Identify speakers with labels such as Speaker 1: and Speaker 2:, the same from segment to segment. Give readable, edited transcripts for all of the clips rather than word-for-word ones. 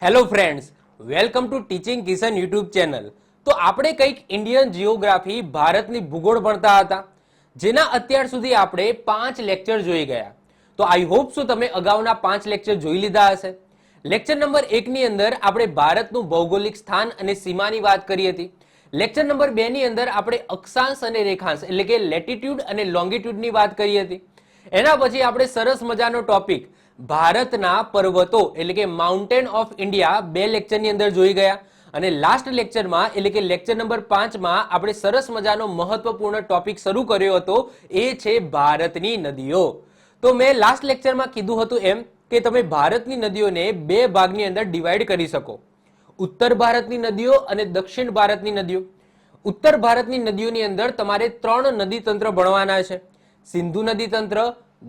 Speaker 1: Hello friends, welcome to teaching Kishan YouTube channel. તો આપણે કંઈક ઇન્ડિયન જીઓગ્રાફી ભારતની ભૂગોળ ભણતા હતા, જેના અત્યાર સુધી આપણે 5 લેક્ચર જોઈ ગયા. તો આઈ હોપ સો તમે અગાઉના 5 લેક્ચર જોઈ લીધા હશે. લેક્ચર નંબર 1 ની અંદર આપણે ભારતનું ભૌગોલિક સ્થાન અને સીમાની વાત કરી હતી. લેક્ચર નંબર 2 ની અંદર આપણે અક્ષાંશ અને રેખાંશ એટલે કે લેટિટ્યુડ અને લોંગિટ્યુડની વાત કરી હતી. એના પછી આપણે સરસ મજાનો ટોપિક ભારતના પર્વતો એટલે કે માઉન્ટેન ઓફ ઇન્ડિયા 2 લેક્ચરની અંદર જોઈ ગયા. અને લાસ્ટ લેક્ચરમાં એટલે કે લેક્ચર નંબર 5 માં આપણે સરસ મજાનો મહત્વપૂર્ણ ટોપિક શરૂ કર્યો હતો, એ છે ભારતની નદીઓ. તો મેં લાસ્ટ લેક્ચરમાં કીધું હતું એમ કે તમે ભારતની નદીઓને 2 ભાગની અંદર ડિવાઈડ કરી શકો: ઉત્તર ભારતની નદીઓ અને દક્ષિણ ભારતની નદીઓ. ઉત્તર ભારતની નદીઓની અંદર તમારે 3 નદી તંત્ર ભણવાના છે: સિંધુ નદી તંત્ર,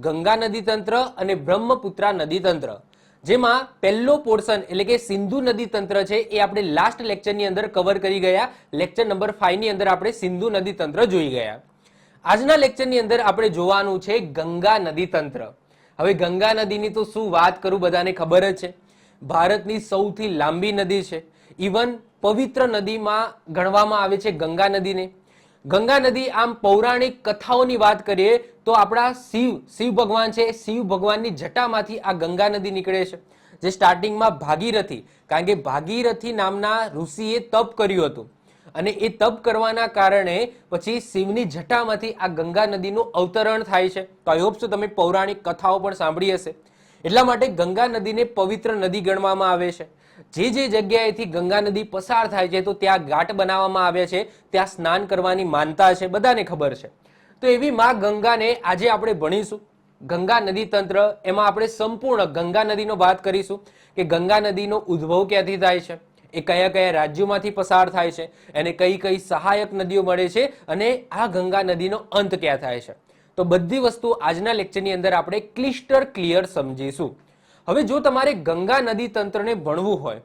Speaker 1: ગંગા નદી તંત્ર અને બ્રહ્મપુત્રા નદી તંત્ર. જેમાં પહેલો પોર્શન એટલે કે સિંધુ નદી તંત્ર છે એ આપણે લાસ્ટ લેક્ચરની અંદર કવર કરી ગયા. લેક્ચર નંબર 5 ની અંદર આપણે સિંધુ નદી તંત્ર જોઈ ગયા. આજના લેક્ચરની અંદર આપણે જોવાનું છે ગંગા નદી તંત્ર. હવે ગંગા નદીની તો શું વાત કરું, બધાને ખબર જ છે. ભારતની સૌથી લાંબી નદી છે. ઇવન પવિત્ર નદીમાં ગણવામાં આવે છે ગંગા નદીને. ગંગા નદી આમ પૌરાણિક કથાઓની વાત કરીએ તો આપણા શિવ ભગવાન છે, શિવ ભગવાનની જટામાંથી આ ગંગા નદી નીકળે છે. જે સ્ટાર્ટિંગમાં ભાગીરથી, કારણ કે ભાગીરથી નામના ઋષિએ તપ કર્યું હતું અને એ તપ કરવાના કારણે પછી શિવની જટામાંથી આ ગંગા નદીનું અવતરણ થાય છે. તો આઈ હોપ સો તમે પૌરાણિક કથાઓ પણ સાંભળી હશે. એટલા માટે ગંગા નદીને પવિત્ર નદી ગણવામાં આવે છે. જે જગ્યાએથી ગંગા નદી પસાર થાય છે તો ત્યાં ઘાટ બનાવવામાં આવ્યા છે, ત્યાં સ્નાન કરવાની માનતા છે, બધાને ખબર છે. તો એવી માં ગંગાને આજે આપણે ભણીશું. ગંગા નદી તંત્ર, એમાં આપણે સંપૂર્ણ ગંગા નદીનો વાત કરીશું કે ગંગા નદીનો ઉદ્ભવ ક્યાંથી થાય છે, એ કયા કયા રાજ્યોમાંથી પસાર થાય છે, એને કઈ કઈ સહાયક નદીઓ મળે છે અને આ ગંગા નદીનો અંત ક્યાં થાય છે. તો બધી વસ્તુ આજના લેક્ચરની અંદર આપણે ક્લિયર સમજીશું. હવે જો તમારે ગંગા નદી તંત્રને ભણવું હોય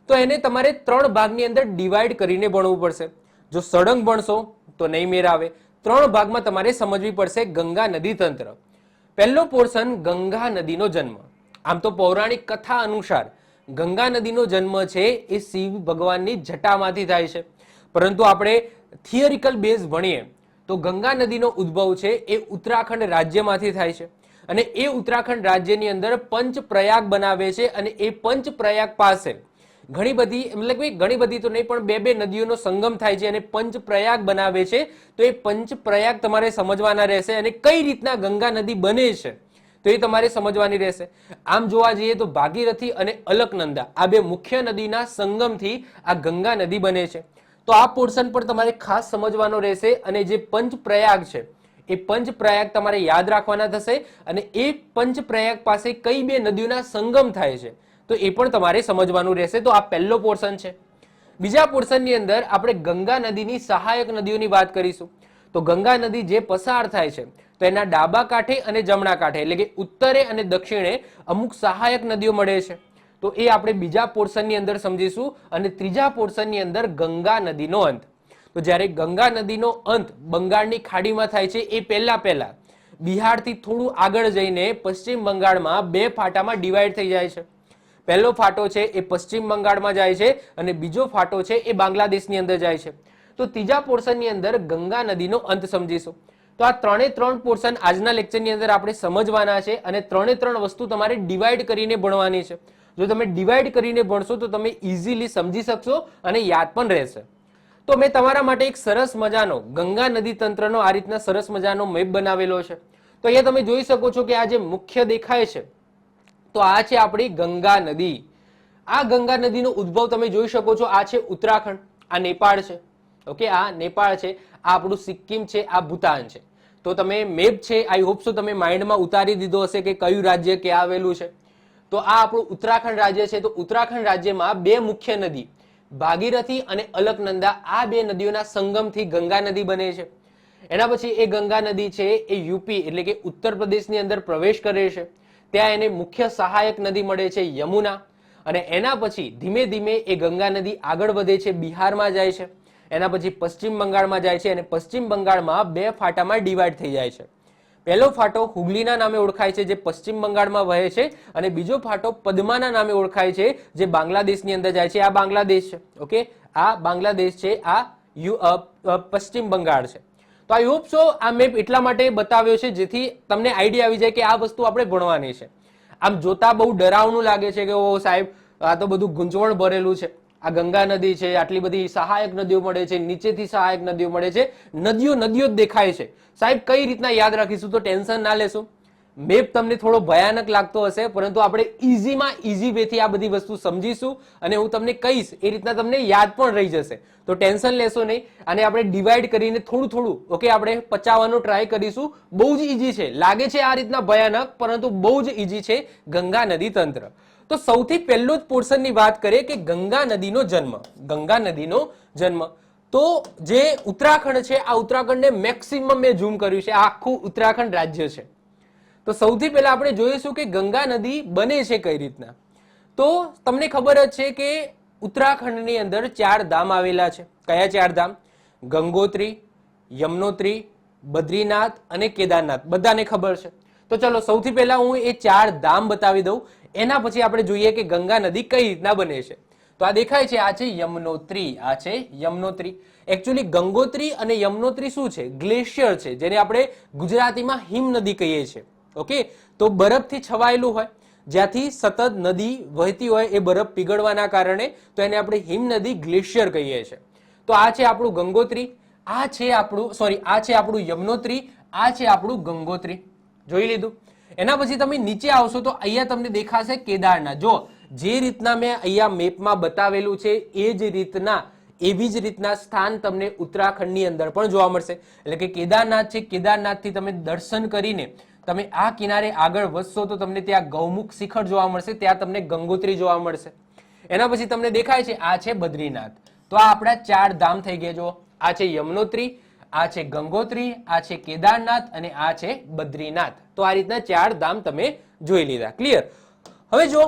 Speaker 1: તો એને તમારે 3 ભાગની અંદર ડિવાઈડ કરીને ભણવું પડશે. જો સળંગ ભણશો તો નહીં મેળ આવે. 3 ભાગમાં તમારે સમજવી પડશે ગંગા નદી તંત્ર. પહેલો પોર્શન ગંગા નદીનો જન્મ. આમ તો પૌરાણિક કથા અનુસાર ગંગા નદીનો જન્મ છે એ શિવ ભગવાનની જટામાંથી થાય છે, પરંતુ આપણે થિયરિકલ બેઝ ભણીએ તો ગંગા નદીનો ઉદ્ભવ છે એ ઉત્તરાખંડ રાજ્યમાંથી થાય છે. અને એ ઉત્તરાખંડ રાજ્યની અંદર પંચપ્રયાગ બનાવે છે અને એ પંચપ્રયાગ પાસે ઘણી બધી તો નહીં પણ 2 નદીઓનો સંગમ થાય છે અને પંચપ્રયાગ બનાવે છે. તો એ પંચપ્રયાગ તમારે સમજવાના રહેશે અને કઈ રીતના ગંગા નદી બને છે તો એ તમારે સમજવાની રહેશે. આમ જોવા જઈએ તો ભાગીરથી અને અલકનંદા આ 2 મુખ્ય નદીના સંગમથી આ ગંગા નદી બને છે. તો આ પોર્શન પણ તમારે ખાસ સમજવાનો રહેશે. અને જે પંચપ્રયાગ છે એ પંચપ્રયાગ તમારે યાદ રાખવાના થશે અને એ પંચપ્રયાગ પાસે કઈ 2 નદીઓના સંગમ થાય છે તો એ પણ તમારે સમજવાનું રહેશે. તો આ પહેલો પોર્શન છે. બીજા પોર્શનની અંદર આપણે ગંગા નદીની સહાયક નદીઓની વાત કરીશું. તો ગંગા નદી જે પસાર થાય છે તો એના ડાબા કાંઠે અને જમણા કાંઠે એટલે કે ઉત્તરે અને દક્ષિણે અમુક સહાયક નદીઓ મળે છે. તો એ આપણે બીજા પોર્શનની અંદર સમજીશું. અને ત્રીજા પોર્શનની અંદર ગંગા નદીનો અંત. તો જ્યારે ગંગા નદીનો અંત બંગાળની ખાડીમાં થાય છે એ પહેલા બિહારથી થોડું આગળ જઈને પશ્ચિમ બંગાળમાં 2 ફાટામાં ડિવાઈડ થઈ જાય છે. પહેલો ફાટો છે એ પશ્ચિમ બંગાળમાં જાય છે અને બીજો ફાટો છે એ બાંગ્લાદેશની અંદર જાય છે. તો ત્રીજા પોર્શનની અંદર ગંગા નદીનો અંત સમજીશું. તો આ 3 પોર્શન આજના લેક્ચરની અંદર આપણે સમજવાના છે અને 3 વસ્તુ તમારે ડિવાઈડ કરીને ભણવાની છે. જો તમે ડિવાઈડ કરીને ભણશો તો તમે ઇઝીલી સમજી શકશો અને યાદ પણ રહેશે. તો મેં તમારા માટે એક સરસ મજાનો ગંગા નદી તંત્રનો આ રીતના સરસ મજાનો મેપ બનાવેલો છે. તો અહીંયા તમે જોઈ શકો છો કે આ જે મુખ્ય દેખાય છે તો આ છે આપણી ગંગા નદી. આ ગંગા નદીનો ઉદ્ભવ તમે જોઈ શકો છો. આ છે ઉત્તરાખંડ, આ નેપાળ છે. ઓકે, આ નેપાળ છે, આ આપણું સિક્કિમ છે, આ ભૂતાન છે. તો તમે મેપ છે આઈ હોપ સો તમે માઇન્ડમાં ઉતારી દીધો હશે કે કયું રાજ્ય ક્યાં આવેલું છે. તો આ આપણું ઉત્તરાખંડ રાજ્ય છે. તો ઉત્તરાખંડ રાજ્યમાં 2 મુખ્ય નદી ભાગીરથી અને અલકનંદા આ 2 નદીઓના સંગમથી ગંગા નદી બને છે. એના પછી એ ગંગા નદી છે એ યુપી એટલે કે ઉત્તર પ્રદેશની અંદર પ્રવેશ કરે છે. ત્યાં એને મુખ્ય સહાયક નદી મળે છે યમુના. અને એના પછી ધીમે ધીમે એ ગંગા નદી આગળ વધે છે, બિહારમાં જાય છે. એના પછી પશ્ચિમ બંગાળમાં જાય છે અને પશ્ચિમ બંગાળમાં 2 ફાટામાં ડિવાઈડ થઈ જાય છે. પહેલો ફાટો હુગલીના નામે ઓળખાય છે, જે પશ્ચિમ બંગાળમાં વહે છે, અને બીજો ફાટો પદ્માના નામે ઓળખાય છે, જે બાંગ્લાદેશની અંદર જાય છે. આ બાંગ્લાદેશ છે. ઓકે, આ બાંગ્લાદેશ છે, આ પશ્ચિમ બંગાળ છે. તો આઈ હોપ સો આ મેપ એટલા માટે બતાવ્યો છે જેથી તમને આઈડિયા આવી જાય કે આ વસ્તુ આપણે ભણવાની છે. આમ જોતા બહુ ડરાવનું લાગે છે કે ઓ સાહેબ આ તો બધું ગૂંચવણ ભરેલું છે. આ ગંગા નદી છે, આટલી બધી સહાયક નદીઓ મળે છે, નીચેથી સહાયક નદીઓ મળે છે, નદીઓ જ દેખાય છે. સાહેબ કઈ રીતના યાદ રાખીશું? તો ટેન્શન ના લેશો. મેપ તમને થોડો ભયાનક લાગતો હશે, પરંતુ આપણે ઇઝીમાં ઇઝી વેથી આ બધી વસ્તુ સમજીશું અને હું તમને કહીશ એ રીતના તમને યાદ પણ રહી જશે. તો ટેન્શન લેશો નહીં. અને આપણે ડિવાઈડ કરીને થોડું થોડું ઓકે આપણે પચાવવાનો ટ્રાય કરીશું. બહુ જ ઇઝી છે, લાગે છે આ રીતના ભયાનક, પરંતુ બહુ જ ઇઝી છે ગંગા નદી તંત્ર. તો સૌથી પહેલું જ પોર્શનની વાત કરીએ કે ગંગા નદીનો જન્મ. ગંગા નદીનો જન્મ તો જે ઉત્તરાખંડ છે, આ ઉત્તરાખંડને મેક્સિમમ મેં ઝૂમ કર્યું છે, આ આખું ઉત્તરાખંડ રાજ્ય છે. તો સૌથી પહેલા આપણે જોઈશું કે ગંગા નદી બને છે કઈ રીતના. તો તમને ખબર જ છે કે ઉત્તરાખંડની અંદર 4 ધામ આવેલા છે. કયા 4 ધામ? ગંગોત્રી, યમનોત્રી, બદ્રીનાથ અને કેદારનાથ. બધાને ખબર છે. તો ચલો સૌથી પહેલા હું એ 4 ધામ બતાવી દઉં, એના પછી આપણે જોઈએ કે ગંગા નદી કઈ રીતના બને છે. તો આ દેખાય છે, આ છે યમનોત્રી. આ છે યમનોત્રી. એકચ્યુઅલી ગંગોત્રી અને યમનોત્રી શું છે? ગ્લેશિયર છે, જેને આપણે ગુજરાતીમાં હિમ નદી કહીએ છીએ. ઓકે, તો બરફથી છવાયેલું હોય, જ્યાંથી સતત નદી વહેતી હોય, એ બરફ પીગળવાના કારણે તો એને આપણે હિમ નદી ગ્લેશિયર કહીએ છીએ. તો આ છે આપણું ગંગોત્રી, આ છે આપણું યમનોત્રી, આ છે આપણું ગંગોત્રી. જોઈ લીધું. એના પછી તમે નીચે આવશો તો અહીંયા તમને દેખાશે કેદારનાથ. જો જે રીતના મેં અહીંયા મેપમાં બતાવેલું છે એવી જ રીતના સ્થાન તમને ઉત્તરાખંડની અંદર પણ જોવા મળશે. એટલે કે કેદારનાથ છે, કેદારનાથથી તમે દર્શન કરીને તમે આ કિનારે આગળ વધશો તો તમને ત્યાં ગૌમુખ શિખર જોવા મળશે, ત્યાં તમને ગંગોત્રી જોવા મળશે. એના પછી તમને દેખાય છે આ છે બદ્રીનાથ. તો આ આપણા 4 ધામ થઈ ગયા. જો આ છે યમનોત્રી, આ છે ગંગોત્રી, આ છે કેદારનાથ અને આ છે બદ્રીનાથ. તો આ રીતના 4 ધામ તમે જોઈ લીધા. ક્લિયર? હવે જો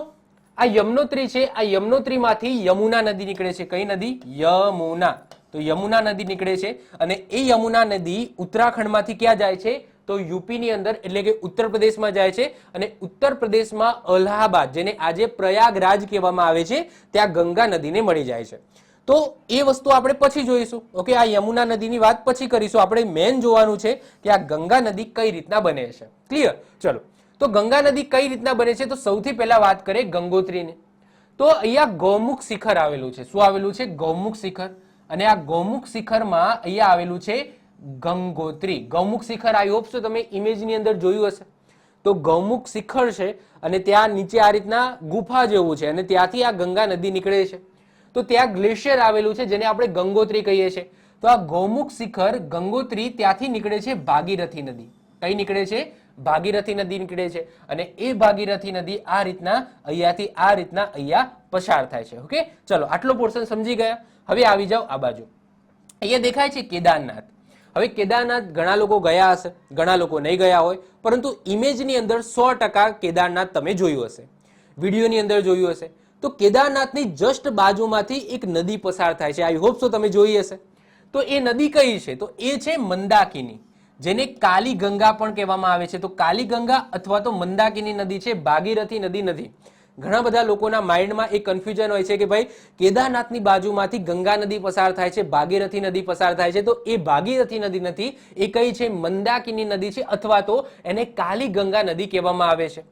Speaker 1: આ યમનોત્રી છે, આ યમનોત્રીમાંથી યમુના નદી નીકળે છે. કઈ નદી? યમુના. તો યમુના નદી નીકળે છે અને એ યમુના નદી ઉત્તરાખંડમાંથી ક્યાં જાય છે? તો યુપીની અંદર એટલે કે ઉત્તર પ્રદેશમાં જાય છે. અને ઉત્તર પ્રદેશમાં અલ્હાબાદ, જેને આજે પ્રયાગરાજ કહેવામાં આવે છે, ત્યાં ગંગા નદીને મળી જાય છે. તો એ વસ્તુ આપણે પછી જોઈશું. ઓકે, આ યમુના નદીની વાત પછી કરીશું. આપણે મેન જોવાનું છે કે આ ગંગા નદી કઈ રીતના બને છે. ક્લિયર? ચલો, તો ગંગા નદી કઈ રીતના બને છે? તો સૌથી પહેલા વાત કરીએ ગંગોત્રીની. તો અહીંયા ગૌમુખ શિખર આવેલું છે. શું આવેલું છે? ગૌમુખ શિખર. અને આ ગૌમુખ શિખરમાં અહીંયા આવેલું છે ગંગોત્રી. ગૌમુખ શિખર આઈ હોપ સો તમે ઇમેજની અંદર જોયું હશે. તો ગૌમુખ શિખર છે અને ત્યાં નીચે આ રીતના ગુફા જેવું છે અને ત્યાંથી આ ગંગા નદી નીકળે છે. તો ત્યાં ગ્લેશિયર આવેલું છે, જેને આપણે ગંગોત્રી કહીએ છીએ. તો આ ગૌમુખ શિખર ગંગોત્રી ત્યાંથી નીકળે છે ભાગીરથી નદી. કઈ નીકળે છે? ભાગીરથી નદી નીકળે છે. અને એ ભાગીરથી નદી આ રીતના અહીંયાથી આ રીતના અહીંયા પસાર થાય છે. ઓકે, ચલો આટલો પોર્શન સમજી ગયા. હવે આવી જાઓ આ બાજુ. અહીંયા દેખાય છે કેદારનાથ. હવે કેદારનાથ ઘણા લોકો ગયા હશે, ઘણા લોકો નહીં ગયા હોય, પરંતુ ઇમેજની અંદર 100% કેદારનાથ તમે જોયું હશે, વિડીયોની અંદર જોયું હશે. તો કેદારનાથની જસ્ટ બાજુમાંથી એક નદી પસાર થાય છે. આઈ હોપ સો તમે જોઈ હશે. તો એ નદી કઈ છે? તો એ છે મંદાકિની, જેને કાલી ગંગા પણ કહેવામાં આવે છે. તો કાલી ગંગા અથવા તો મંદાકિની નદી છે, ભાગીરથી નદી નથી. ઘણા બધા લોકોના માઇન્ડમાં એક કન્ફ્યુઝન હોય છે કે ભાઈ કેદારનાથની બાજુમાંથી ગંગા નદી પસાર થાય છે, ભાગીરથી નદી પસાર થાય છે. તો એ ભાગીરથી નદી નથી, એ કઈ છે? મંદાકિની નદી છે, અથવા તો એને કાલી ગંગા નદી કહેવામાં આવે છે.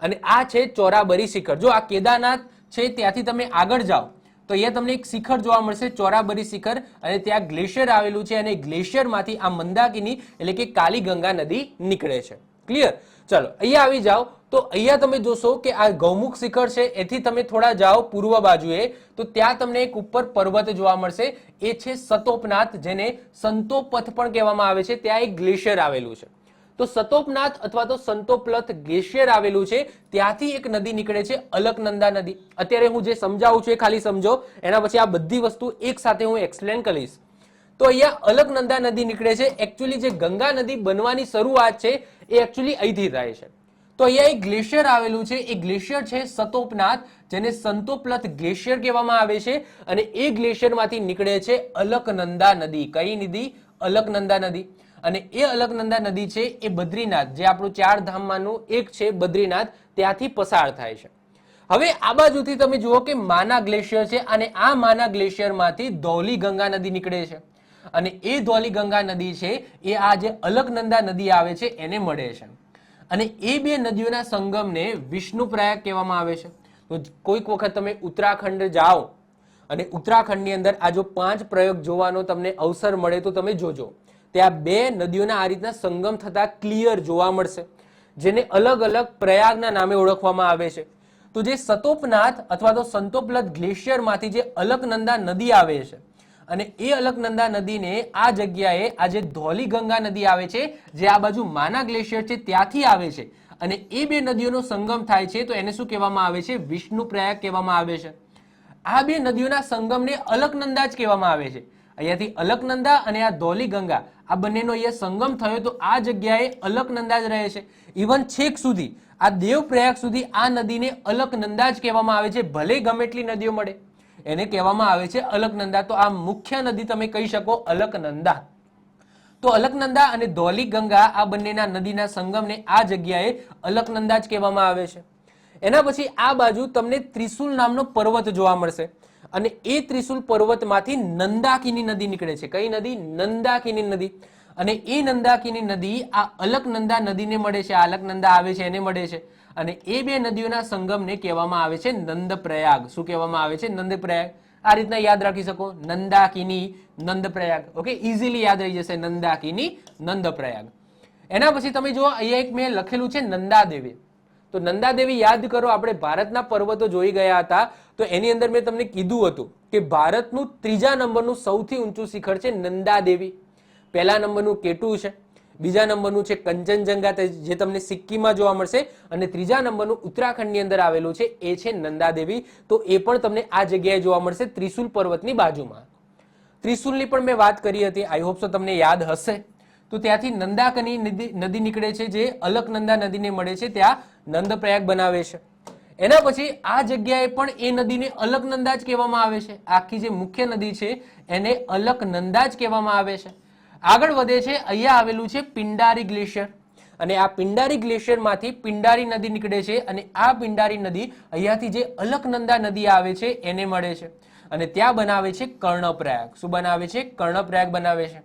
Speaker 1: અને આ છે ચોરાબરી શિખર. જો આ કેદારનાથ છે ત્યાંથી તમે આગળ જાઓ તો અહીંયા તમને એક શિખર જોવા મળશે, ચોરાબરી શિખર, અને ત્યાં ગ્લેશિયર આવેલું છે અને ગ્લેશિયરમાંથી આ મંદાકિની એટલે કે કાલી ગંગા નદી નીકળે છે. ક્લિયર? ચલો અહીંયા આવી જાઓ તો અહીંયા તમે જોશો કે આ ગૌમુખ શિખર છે, એથી તમે થોડા જાઓ પૂર્વ બાજુએ તો ત્યાં તમને એક ઉપર પર્વત જોવા મળશે, એ છે સતોપનાથ, જેને સંતોપથ પણ કહેવામાં આવે છે. ત્યાં એક ગ્લેશિયર આવેલું છે. તો સતોપનાથ અથવા તો સંતોપલથ ગ્લેશિયર આવેલું છે, ત્યાંથી એક નદી નીકળે છે, અલકનંદા નદી. અત્યારે હું જે સમજાવું છું એ ખાલી સમજો, એના પછી આ બધી વસ્તુ એક સાથે હું એક્સપ્લેન કરીશ. તો અહીંયા અલકનંદા નદી નીકળે છે. એકચ્યુઅલી જે ગંગા નદી બનવાની શરૂઆત છે એ એકચ્યુઅલી અહીંથી થાય છે. તો અહીંયા એક ગ્લેશિયર આવેલું છે, એ ગ્લેશિયર છે સતોપનાથ, જેને સંતોપલથ ગ્લેશિયર કહેવામાં આવે છે. અને એ ગ્લેશિયરમાંથી નીકળે છે અલકનંદા નદી. કઈ નદી? અલકનંદા નદી. અને એ અલકનંદા નદી છે એ બદ્રીનાથ, જે આપણું 4 ધામમાંનું એક છે બદ્રીનાથ, ત્યાંથી પસાર થાય છે. હવે આ બાજુથી તમે જુઓ કે માના ગ્લેશિયર છે અને આ માના ગ્લેશિયરમાંથી ધૌલી ગંગા નદી નીકળે છે અને એ ધૌલી ગંગા નદી છે એ આ જે અલકનંદા નદી આવે છે એને મળે છે અને એ બે નદીઓના સંગમને વિષ્ણુપ્રયાગ કહેવામાં આવે છે. તો કોઈક વખત તમે ઉત્તરાખંડ જાઓ અને ઉત્તરાખંડની અંદર આ જો 5 પ્રયોગ જોવાનો તમને અવસર મળે તો તમે જોજો, ત્યાં બે નદીઓના આ રીતના સંગમ થતા ક્લિયર જોવા મળશે, જેને અલગ અલગ પ્રયાગના નામે ઓળખવામાં આવે છે. તો જે સતોપનાથ અથવા તો સંતોપલત ગ્લેશિયરમાંથી જે અલકનંદા નદી આવે છે અને એ અલકનંદા નદીને આ જગ્યાએ આ જે ધૌલી ગંગા નદી આવે છે, જે આ બાજુ માના ગ્લેશિયર છે ત્યાંથી આવે છે અને એ બે નદીઓનો સંગમ થાય છે, તો એને શું કહેવામાં આવે છે? વિષ્ણુપ્રયાગ કહેવામાં આવે છે. આ બે નદીઓના સંગમને અલકનંદા જ કહેવામાં આવે છે. અહીંયાથી અલકનંદા અને આ ધૌલી ગંગા આ બંનેનો અહીંયા સંગમ થયો તો આ જગ્યાએ અલકનંદા જ રહે છે. ઇવન છેક સુધી આ દેવપ્રયાગ સુધી આ નદીને અલકનંદા જ કહેવામાં આવે છે, ભલે ગમે એટલી નદીઓ મળે એને કહેવામાં આવે છે અલકનંદા. તો આ મુખ્ય નદી તમે કહી શકો અલકનંદા. તો અલકનંદા અને ધૌલી ગંગા આ બંનેના નદીના સંગમને આ જગ્યાએ અલકનંદા જ કહેવામાં આવે છે. એના પછી આ બાજુ તમને ત્રિશુલ નામનો પર્વત જોવા મળશે અને એ ત્રિશુલ પર્વતમાંથી નંદાકિની નદી નીકળે છે. કઈ નદી? નંદાકિની નદી. અને એ નંદાકિની નદી આ અલકનંદા નદીને મળે છે, અલકનંદા આવે છે એને મળે છે અને એ બે નદીઓના સંગમને કહેવામાં આવે છે નંદપ્રયાગ. શું કહેવામાં આવે છે? નંદપ્રયાગ. આ રીતના યાદ રાખી શકો, નંદાકિની, નંદપ્રયાગ. ઓકે, ઇઝીલી યાદ રહી જશે, નંદાકિની, નંદપ્રયાગ. એના પછી તમે જુઓ અહીંયા એક મેં લખેલું છે નંદાદેવી. તો નંદાદેવી યાદ કરો, આપણે ભારતના પર્વતો જોઈ ગયા હતા તો એની અંદર મેં તમને કીધું હતું કે ભારતનું 3જા નંબરનું સૌથી ઊંચું શિખર છે નંદાદેવી. પહેલા નંબરનું કેટુ છે, બીજા નંબરનું છે કંચનજંગા જે તમને સિક્કિમમાં જોવા મળશે અને 3જા નંબરનું ઉત્તરાખંડની અંદર આવેલું છે એ છે નંદાદેવી. તો એ પણ તમને આ જગ્યાએ જોવા મળશે ત્રિશુલ પર્વતની બાજુમાં. ત્રિશુલની પણ મેં વાત કરી હતી, આઈ હોપ સો તમને યાદ હશે. તો ત્યાંથી નંદાકની નદી નીકળે છે જે અલકનંદા નદીને મળે છે, ત્યાં નંદપ્રયાગ બનાવે છે. એના પછી આ જગ્યાએ પણ એ નદીને અલકનંદા જ કહેવામાં આવે છે. આખી જે મુખ્ય નદી છે એને અલકનંદા જ કહેવામાં આવે છે. આગળ વધે છે, અહીંયા આવેલું છે પિંડારી ગ્લેશિયર અને આ પિંડારી ગ્લેશિયરમાંથી પિંડારી નદી નીકળે છે અને આ પિંડારી નદી અહીંયાથી જે અલકનંદા નદી આવે છે એને મળે છે અને ત્યાં બનાવે છે કર્ણપ્રયાગ. શું બનાવે છે? કર્ણપ્રયાગ બનાવે છે.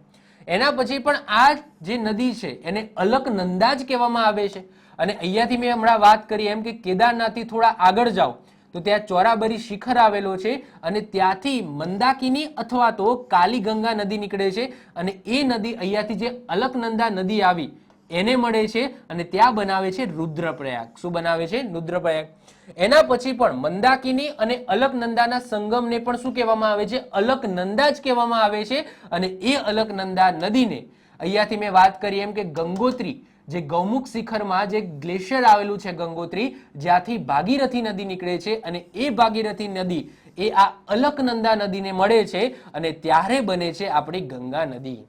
Speaker 1: એના પછી પણ આ જે નદી છે એને અલકનંદા જ કહેવામાં આવે છે અને અહીંયાથી મેં હમણાં વાત કરી એમ કે કેદારનાથથી થોડા આગળ જાઓ તો ત્યાં ચોરાબરી શિખર આવેલો છે અને ત્યાંથી મંદાકિની અથવા તો કાલી ગંગા નદી નીકળે છે અને એ નદી અહીંયાથી જે અલકનંદા નદી આવી એને મળે છે અને ત્યાં બનાવે છે રુદ્રપ્રયાગ. શું બનાવે છે? રુદ્રપ્રયાગ. એના પછી પણ મંદાકિની અને અલકનંદાના સંગમને પણ શું કહેવામાં આવે છે? અલકનંદા જ કહેવામાં આવે છે અને એ અલકનંદા નદીને અહીંયાથી મેં વાત કરી એમ કે ગંગોત્રી, જે ગૌમુખ શિખરમાં જે ગ્લેશિયર આવેલું છે ગંગોત્રી, જ્યાંથી ભાગીરથી નદી નીકળે છે અને એ ભાગીરથી નદી એ આ અલકનંદા નદીને મળે છે અને ત્યારે બને છે આપણી ગંગા નદી.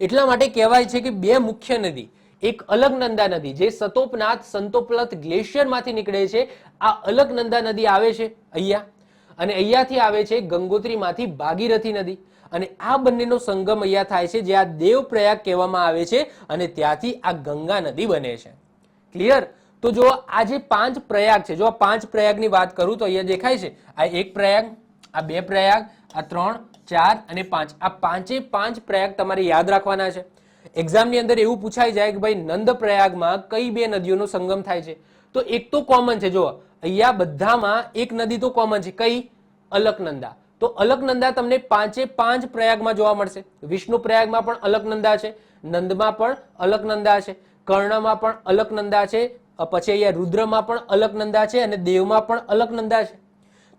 Speaker 1: એટલા માટે કહેવાય છે કે બે મુખ્ય નદી, એક અલકનંદા નદી જે સતોપનાથ સંતોપલત ગ્લેશિયરમાંથી નીકળે છે, આ અલકનંદા નદી આવે છે અહીંયા અને અહીંયાથી આવે છે ગંગોત્રીમાંથી ભાગીરથી નદી અને આ બંનેનો સંગમ અહીંયા થાય છે જે આ દેવપ્રયાગ કહેવામાં આવે છે અને ત્યાંથી આ ગંગા નદી બને છે. ક્લિયર? તો જો આ જે 5 પ્રયાગ છે, જો આ 5 પ્રયાગની વાત કરું તો અહીંયા દેખાય છે આ 1 પ્રયાગ, આ 2 પ્રયાગ, આ 3, 4 અને 5. આ 5 પ્રયાગ તમારે યાદ રાખવાના છે. એક્ઝામની અંદર એવું પૂછાઈ જાય કે ભાઈ નંદ પ્રયાગમાં કઈ બે નદીઓનો સંગમ થાય છે? તો એક તો કોમન છે, જો અહીંયા બધામાં એક નદી તો કોમન છે, કઈ? અલકનંદા. તો અલકનંદા તમને 5 પ્રયાગમાં જોવા મળશે. વિષ્ણુ પ્રયાગમાં પણ અલકનંદા છે, નંદમાં પણ અલકનંદા છે, કર્ણમાં પણ અલકનંદા છે, પછી અહીંયા રુદ્રમાં પણ અલકનંદા છે અને દેવમાં પણ અલકનંદા છે.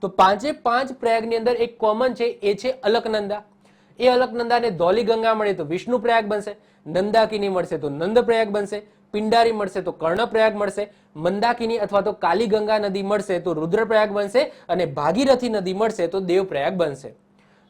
Speaker 1: તો 5 પ્રયાગની અંદર એક કોમન છે, એ છે અલકનંદા. એ અલકનંદાને ધૌલી ગંગા મળે તો વિષ્ણુ પ્રયાગ બનશે, નંદાકિની મળશે તો નંદ પ્રયાગ બનશે, પિંડારી મળશે તો કર્ણપ્રયાગ મળશે, મંદાકિની અથવા તો કાલી ગંગા નદી મળશે તો રુદ્રપ્રયાગ બનશે અને ભાગીરથી નદી મળશે તો દેવપ્રયાગ બનશે.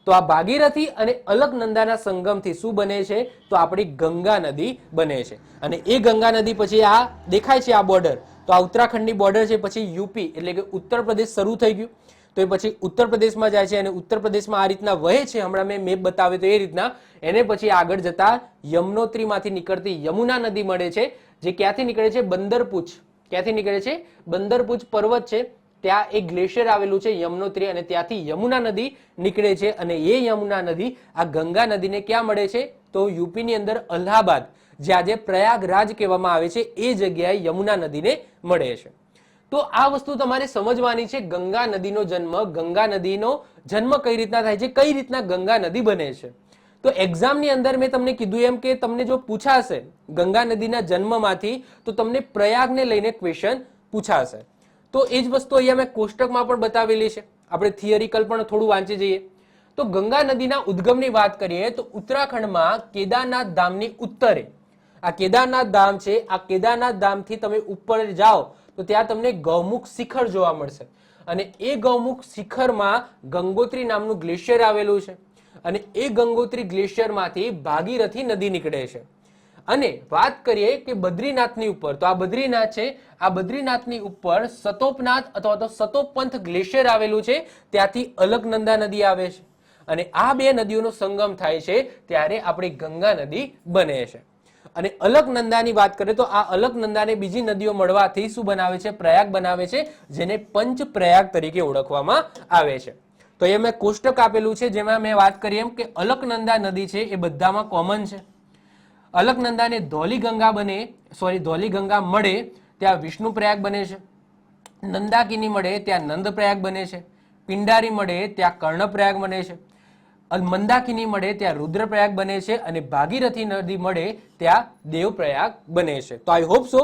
Speaker 1: તો આ ભાગીરથી અને અલકનંદાના સંગમથી શું બને છે? તો આપણી ગંગા નદી બને છે અને એ ગંગા નદી પછી આ દેખાય છે આ બોર્ડર, તો આ ઉત્તરાખંડની બોર્ડર છે, પછી યુપી એટલે કે ઉત્તર પ્રદેશ શરૂ થઈ ગયું. તો એ પછી ઉત્તર પ્રદેશમાં જાય છે અને ઉત્તર પ્રદેશમાં આ રીતના વહે છે, હમણાં મેં મેપ બતાવ્યો તો એ રીતના. એને પછી આગળ જતા યમનોત્રીમાંથી નીકળતી યમુના નદી મળે છે, જે ક્યાંથી નીકળે છે? બંદરપૂછ. ક્યાંથી નીકળે છે? બંદરપૂછ પર્વત છે, ત્યાં એક ગ્લેશિયર આવેલું છે યમનોત્રી, અને ત્યાંથી યમુના નદી નીકળે છે. અને એ યમુના નદી આ ગંગા નદીને ક્યાં મળે છે? તો યુપીની અંદર અલ્હાબાદ, જે આજે પ્રયાગરાજ કહેવામાં આવે છે, એ જગ્યાએ યમુના નદીને મળે છે. તો આ વસ્તુ તમારે સમજવાની છે. ગંગા નદીનો જન્મ, ગંગા નદીનો જન્મ કઈ રીતના થાય છે, કઈ રીતના ગંગા નદી બને છે. તો એક્ઝામની અંદર મેં તમને કીધું એમ કે તમને જો પૂછાશે ગંગા નદીના જન્મમાંથી, તો તમને પ્રયાગને લઈને ક્વેશ્ચન પૂછાશે. તો એ જ વસ્તુ અહીંયા મેં કોષ્ટકમાં પણ બતાવેલી છે. આપણે થિયરિકલ પણ થોડું વાંચી જઈએ. તો ગંગા નદીના ઉદ્ગમની વાત કરીએ તો ઉત્તરાખંડમાં કેદારનાથ ધામની ઉત્તરે આ કેદારનાથ ધામ છે. આ કેદારનાથ ધામથી તમે ઉપર જાઓ તો ત્યાં તમને ગૌમુખ શિખર જોવા મળશે, અને એ ગૌમુખ શિખરમાં ગંગોત્રી નામનું ગ્લેશિયર આવેલું છે, અને એ ગંગોત્રી ગ્લેશિયરમાંથી ભાગીરથી નદી નીકળે છે. અને વાત કરીએ કે બદ્રીનાથની ઉપર, તો આ બદ્રીનાથ છે, આ બદ્રીનાથની ઉપર સતોપનાથ અથવા તો સતોપપંથ ગ્લેશિયર આવેલું છે, ત્યાંથી અલકનંદા નદી આવે છે, અને આ બે નદીઓનો સંગમ થાય છે ત્યારે આપણી ગંગા નદી બને છે. અને અલકનંદાની વાત કરીએ તો આ અલકનંદાને બીજી નદીઓ મળવાથી શું બનાવે છે? પ્રયાગ બનાવે છે, જેને પંચ પ્રયાગ તરીકે ઓળખવામાં આવે છે. તો એ મેં કોષ્ટક આપેલું છે, જેમાં મેં વાત કરી એમ કે અલકનંદા નદી છે એ બધામાં કોમન છે. અલકનંદાને ધૌલી ગંગા મળે ત્યાં વિષ્ણુ પ્રયાગ બને છે, નંદાકિની મળે ત્યાં નંદ પ્રયાગ બને છે, પિંડારી મળે ત્યાં કર્ણ પ્રયાગ બને છે, મંદાકિની મળે ત્યાં રુદ્રપ્રયાગ બને છે, અને ભાગીરથી નદી મળે ત્યાં દેવપ્રયાગ બને છે. તો આઈ હોપ સો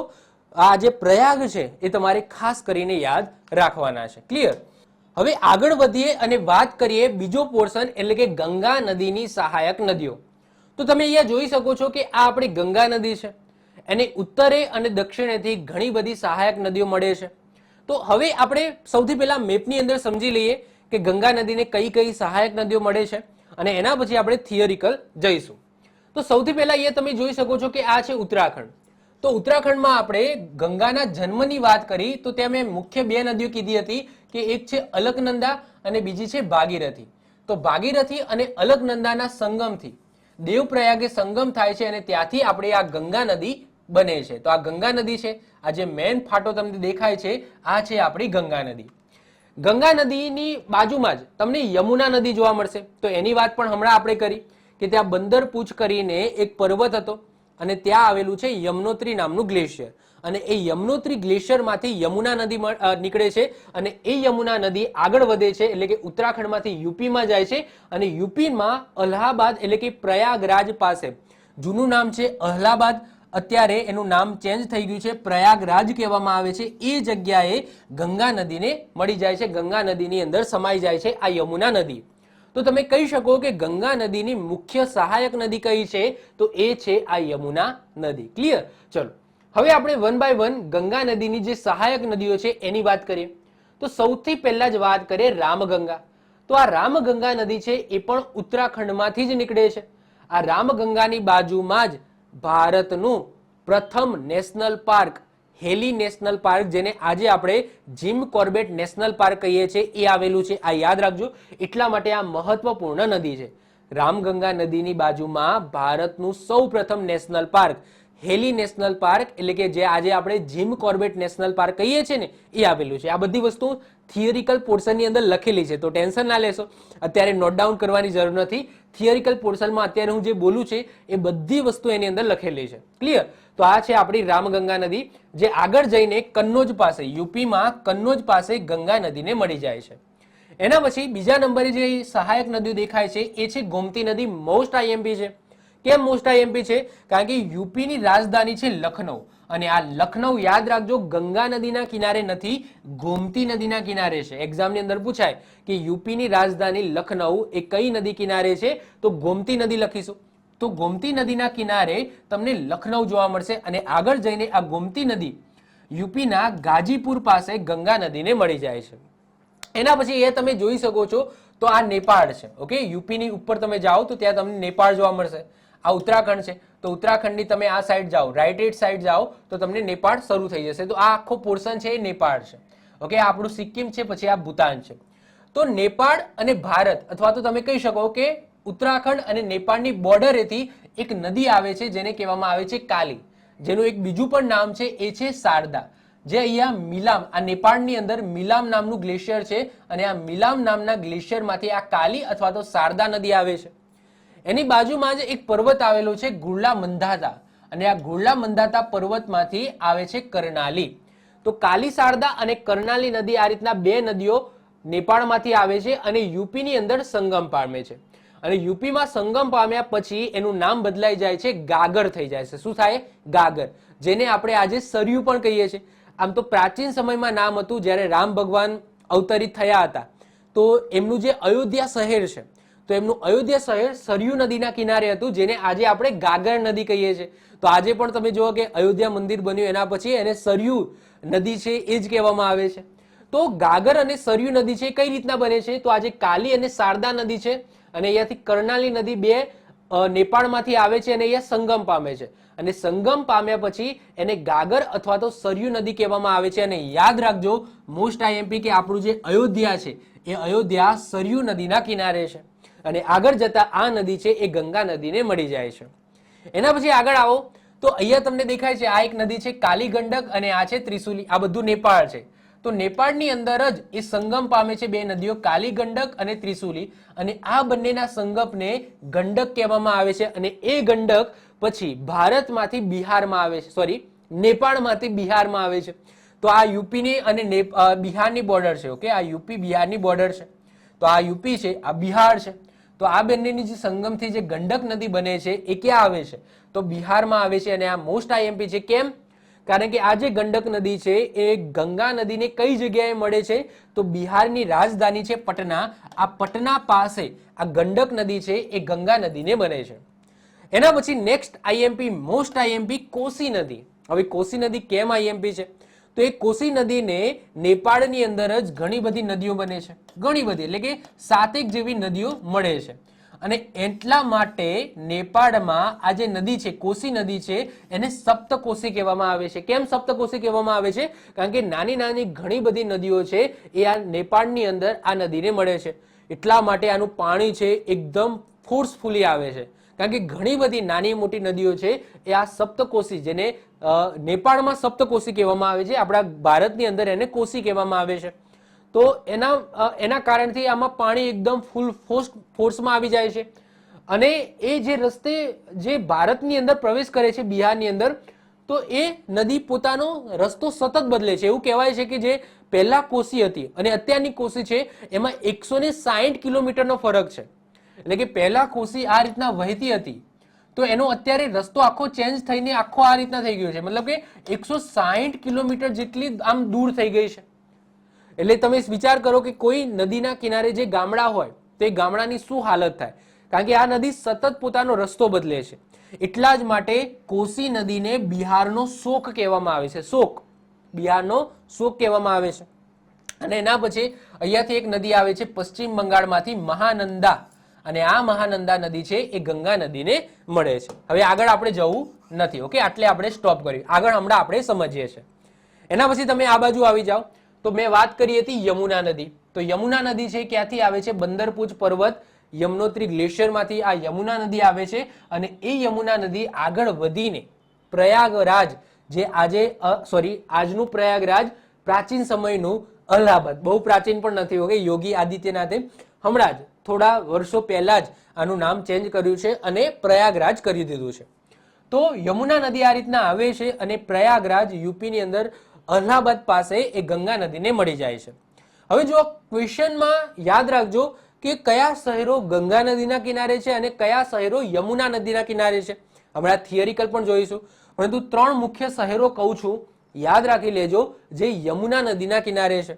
Speaker 1: આ જે પ્રયાગ છે એ તમારે ખાસ કરીને યાદ રાખવાના છે. ક્લિયર? હવે આગળ વધીએ અને વાત કરીએ બીજો પોર્શન, એટલે કે ગંગા નદીની સહાયક નદીઓ. તો તમે અહીંયા જોઈ શકો છો કે આ આપણી ગંગા નદી છે, એને ઉત્તરે અને દક્ષિણેથી ઘણી બધી સહાયક નદીઓ મળે છે. તો હવે આપણે સૌથી પહેલા મેપની અંદર સમજી લઈએ કે ગંગા નદીને કઈ કઈ સહાયક નદીઓ મળે છે, અને એના પછી આપણે થિયરિકલ જઈશું. તો સૌથી પહેલા અહીંયા તમે જોઈ શકો છો કે આ છે ઉત્તરાખંડ. તો ઉત્તરાખંડમાં આપણે ગંગાના જન્મની વાત કરી તો ત્યાં મેં મુખ્ય બે નદીઓ કીધી હતી કે એક છે અલકનંદા અને બીજી છે ભાગીરથી. તો ભાગીરથી અને અલકનંદાના સંગમથી દેવપ્રયાગે સંગમ થાય છે, અને ત્યાંથી આપણે આ ગંગા નદી બને છે. તો આ ગંગા નદી છે, આ જે મેન ફાટો તમને દેખાય છે આ છે આપણી ગંગા નદી. ગંગા નદીની બાજુમાં જ તમને યમુના નદી જોવા મળશે. તો એની વાત પણ હમણાં આપણે કરી કે ત્યાં બંદરપૂછ કરીને એક પર્વત હતો, અને ત્યાં આવેલું છે યમનોત્રી નામનું ગ્લેશિયર, અને એ યમનોત્રી ગ્લેશિયરમાંથી યમુના નદી નીકળે છે, અને એ યમુના નદી આગળ વધે છે, એટલે કે ઉત્તરાખંડમાંથી યુપીમાં જાય છે, અને યુપીમાં અલ્હાબાદ એટલે કે પ્રયાગરાજ પાસે, જૂનું નામ છે અલ્હાબાદ, અત્યારે એનું નામ ચેન્જ થઈ ગયું છે, પ્રયાગરાજ કહેવામાં આવે છે, એ જગ્યાએ ગંગા નદીને મળી જાય છે. ગંગા નદીની અંદર સમાઈ જાય છે આ યમુના નદી. તો તમે કહી શકો કે ગંગા નદીની મુખ્ય સહાયક નદી કઈ છે? તો એ છે આ યમુના નદી. ક્લિયર? ચલો હવે આપણે વન બાય વન ગંગા નદીની જે સહાયક નદીઓ છે એની વાત કરીએ. તો સૌથી પહેલા જ વાત કરીએ રામગંગા. તો આ રામગંગા નદી છે એ પણ ઉત્તરાખંડમાંથી જ નીકળે છે. આ રામગંગાની બાજુમાં જ ભારતનું પ્રથમ નેશનલ પાર્ક, હેલી નેશનલ પાર્ક, જેને આજે આપણે જીમ કોર્બેટ નેશનલ પાર્ક કહીએ છીએ, એ આવેલું છે. આ યાદ રાખજો, એટલા માટે આ મહત્વપૂર્ણ નદી છે. રામગંગા નદીની બાજુમાં ભારતનું સૌ પ્રથમ નેશનલ પાર્ક, હેલી નેશનલ પાર્ક, એટલે કે જે આજે આપણે જીમ કોર્બેટ નેશનલ પાર્ક કહીએ છીએ ને, એ આવેલું છે. આ બધી વસ્તુ થિયરિકલ પોર્શનની અંદર લખેલી છે, તો ટેન્શન ના લેશો, અત્યારે નોટ ડાઉન કરવાની જરૂર નથી. થિયરિકલ પોર્શનમાં અત્યારે હું જે બોલું છે એ બધી વસ્તુ એની અંદર લખેલી છે. ક્લિયર? તો આ છે આપણી રામગંગા નદી, જે આગળ જઈને કન્નોજ પાસે, યુપીમાં કન્નોજ પાસે ગંગા નદીને મળી જાય છે. એના પછી બીજા નંબરે જે સહાયક નદીઓ દેખાય છે એ છે ગોમતી નદી. મોસ્ટ આઈએમપી છે. કેમ મોસ્ટ આઈએમપી છે? કારણ કે યુપીની રાજધાની છે લખનઉ, અને આ લખનઉ યાદ રાખજો ગંગા નદીના કિનારે નથી, ગોમતી નદીના કિનારે છે. એક્ઝામની અંદર પૂછાય કે યુપીની રાજધાની લખનઉ એ કઈ નદી કિનારે છે? તો ગોમતી નદી લખીશું. તો ગોમતી નદીના કિનારે તમને લખનઉ જોવા મળશે, અને આગળ જઈને આ ગોમતી નદી યુપીના ગાજીપુર પાસે ગંગા નદીને મળી જાય છે. એના પછી એ તમે જોઈ શકો છો તો આ નેપાળ છે. ઓકે, યુપીની ઉપર તમે જાઓ તો ત્યાં તમને નેપાળ જોવા મળશે. આ ઉત્તરાખંડ છે, તો ઉત્તરાખંડની તમે આ સાઈડ જાઓ, રાઈટ હેન્ડ સાઈડ જાઓ તો તમને નેપાળ શરૂ થઈ જશે. તો આ આખો પોર્શન છે એ નેપાળ છે. ઓકે, આપણું સિક્કિમ છે, પછી આ ભૂતાન છે. તો નેપાળ અને ભારત અથવા તો તમે કહી શકો કે ઉત્તરાખંડ અને નેપાળની બોર્ડરેથી એક નદી આવે છે જેને કહેવામાં આવે છે કાલી, જેનું એક બીજું પણ નામ છે એ છે શારદા, જે અહીંયા મિલામ, આ નેપાળની અંદર મિલામ નામનું ગ્લેશિયર છે અને આ મિલામ નામના ગ્લેશિયરમાંથી આ કાલી અથવા તો શારદા નદી આવે છે. એની બાજુમાં જ એક પર્વત આવેલો છે ગુરલા મંધાતા, અને આ ગુરલા મંધાતા પર્વતમાંથી આવે છે કરનાલી. તો કાલી શારદા અને કરનાલી નદી આ રીતના બે નદીઓ નેપાળમાંથી આવે છે અને યુપીની અંદર સંગમ પામે છે. અને યુપીમાં સંગમ પામ્યા પછી એનું નામ બદલાઈ જાય છે, ગાગર થઈ જાય છે. શું થાય? ગાગર, જેને આપણે આજે સરયુ પણ કહીએ છીએ. આમ તો પ્રાચીન સમયમાં નામ હતું, જ્યારે રામ ભગવાન અવતરિત થયા હતા તો એમનું જે અયોધ્યા શહેર છે, તો એમનું અયોધ્યા શહેર સરયુ નદીના કિનારે હતું, જેને આજે આપણે ગાગર નદી કહીએ છીએ. તો આજે પણ તમે જુઓ કે અયોધ્યા મંદિર બન્યું એના પછી એને સરયુ નદી છે એ જ કહેવામાં આવે છે. તો ગાગર અને સરયુ નદી છે કઈ રીતના બને છે? તો આજે કાલી અને શારદા નદી છે અને અહીંયાથી કરનાલી નદી બે નેપાળમાંથી આવે છે અને અહીંયા સંગમ પામે છે, અને સંગમ પામ્યા પછી એને ગાગર અથવા તો સરયુ નદી કહેવામાં આવે છે. અને યાદ રાખજો, મોસ્ટ આઈએમપી, કે આપણું જે અયોધ્યા છે એ અયોધ્યા સરયુ નદીના કિનારે છે અને આગળ જતા આ નદી છે એ ગંગા નદીને મળી જાય છે. એના પછી આગળ આવો તો અહીંયા તમને દેખાય છે આ એક નદી છે કાલી ગંડક અને આ છે ત્રિશુલી. આ બધું નેપાળ છે. તો નેપાળની અંદર જ એ સંગમ પામે છે બે નદીઓ, કાલી ગંડક અને ત્રિશુલી, અને આ બંનેના સંગમને ગંડક કહેવામાં આવે છે. અને એ ગંડક પછી ભારતમાંથી બિહારમાં આવે છે, સોરી, નેપાળમાંથી બિહારમાં આવે છે. તો આ યુપીની અને બિહારની બોર્ડર છે. ઓકે, આ યુપી બિહારની બોર્ડર છે. તો આ યુપી છે, આ બિહાર છે. તો આ બંનેની જે સંગમથી જે ગંડક નદી બને છે એ ક્યાં આવે છે? તો બિહારમાં આવે છે. અને આ મોસ્ટ આઈએમપી છે. કેમ? કારણ કે આ જે ગંડક નદી છે એ ગંગા નદીને કઈ જગ્યાએ મળે છે? તો બિહારની રાજધાની છે પટના. આ પટના પાસે આ ગંડક નદી છે એ ગંગા નદીને બને છે. એના પછી next IMP, most IMP, Kosi નદી. હવે કોસી નદી કેમ આઈએમપી છે? તો એ કોસી નદીને નેપાળની અંદર જ ઘણી બધી નદીઓ બને છે, ઘણી બધી, એટલે કે 7 જેવી નદીઓ મળે છે. અને એટલા માટે નેપાળમાં આ જે નદી છે, કોસી નદી છે, એને સપ્તકોસી કહેવામાં આવે છે. કેમ સપ્તકોસી કહેવામાં આવે છે? કારણ કે નાની નાની ઘણી બધી નદીઓ છે એ આ નેપાળની અંદર આ નદીને મળે છે. એટલા માટે આનું પાણી છે એકદમ ફોર્સફુલી આવે છે, કારણ કે ઘણી બધી નાની મોટી નદીઓ છે એ આ સપ્તકોસી, જેને નેપાળમાં સપ્તકોસી કહેવામાં આવે છે, આપણા ભારતની અંદર એને કોસી કહેવામાં આવે છે. તો એના કારણથી આમાં પાણી એકદમ ફૂલ ફોર્સમાં આવી જાય છે. અને એ જે રસ્તે જે ભારતની અંદર પ્રવેશ કરે છે બિહારની અંદર, તો એ નદી પોતાનો રસ્તો સતત બદલે છે. એવું કહેવાય છે કે જે પહેલા કોસી હતી અને અત્યારની કોસી છે એમાં 160 કિલોમીટરનો ફરક છે. એટલે કે પહેલા કોસી આ રીતના વહેતી હતી તો એનો અત્યારે રસ્તો આખો ચેન્જ થઈને આખો આ રીતના થઈ ગયો છે, મતલબ કે 160 કિલોમીટર જેટલી આમ દૂર થઈ ગઈ છે. એટલે તમે વિચાર કરો કે કોઈ નદીના કિનારે જે ગામડા હોય તો એ ગામડાની શું હાલત થાય, કારણ કે આ નદી સતત પોતાનો રસ્તો બદલે છે. એટલા જ માટે કોસી નદીને બિહારનો શોક કહેવામાં આવે છે. શોક, બિહારનો શોક કહેવામાં આવે છે. અને એના પછી અહીંયાથી એક નદી આવે છે પશ્ચિમ બંગાળમાંથી, મહાનંદા, અને આ મહાનંદા નદી છે એ ગંગા નદીને મળે છે. હવે આગળ આપણે જવું નથી. ઓકે, આટલે આપણે સ્ટોપ કર્યું. આગળ હમણાં આપણે સમજીએ છીએ. એના પછી તમે આ બાજુ આવી જાઓ તો મેં વાત કરી હતી યમુના નદી. તો યમુના નદી છે ક્યાંથી આવે છે? બંદરપુજ પર્વત, યમનોત્રી ગ્લેશિયરમાંથી આ યમુના નદી આવે છે. અને એ યમુના નદી આગળ વધીને પ્રયાગરાજ, જે આજનું પ્રયાગરાજ, પ્રાચીન સમયનું અલ્હાબાદ, બહુ પ્રાચીન પણ નથી. ઓકે, યોગી આદિત્યનાથે હમણાં જ થોડા વર્ષો પહેલા જ આનું નામ ચેન્જ કર્યું છે અને પ્રયાગરાજ કરી દીધું છે. તો યમુના નદી આ રીતના આવે છે અને પ્રયાગરાજ યુપીની અંદર અલ્હાબાદ પાસે એ ગંગા નદીને મળી જાય છે. હવે જો ક્વેશ્ચનમાં યાદ રાખજો કે કયા શહેરો ગંગા નદીના કિનારે છે અને કયા શહેરો યમુના નદીના કિનારે છે. હમણાં થિયરિકલ પણ જોઈશું, પરંતુ 3 મુખ્ય શહેરો કહું છું, યાદ રાખી લેજો, જે યમુના નદીના કિનારે છે.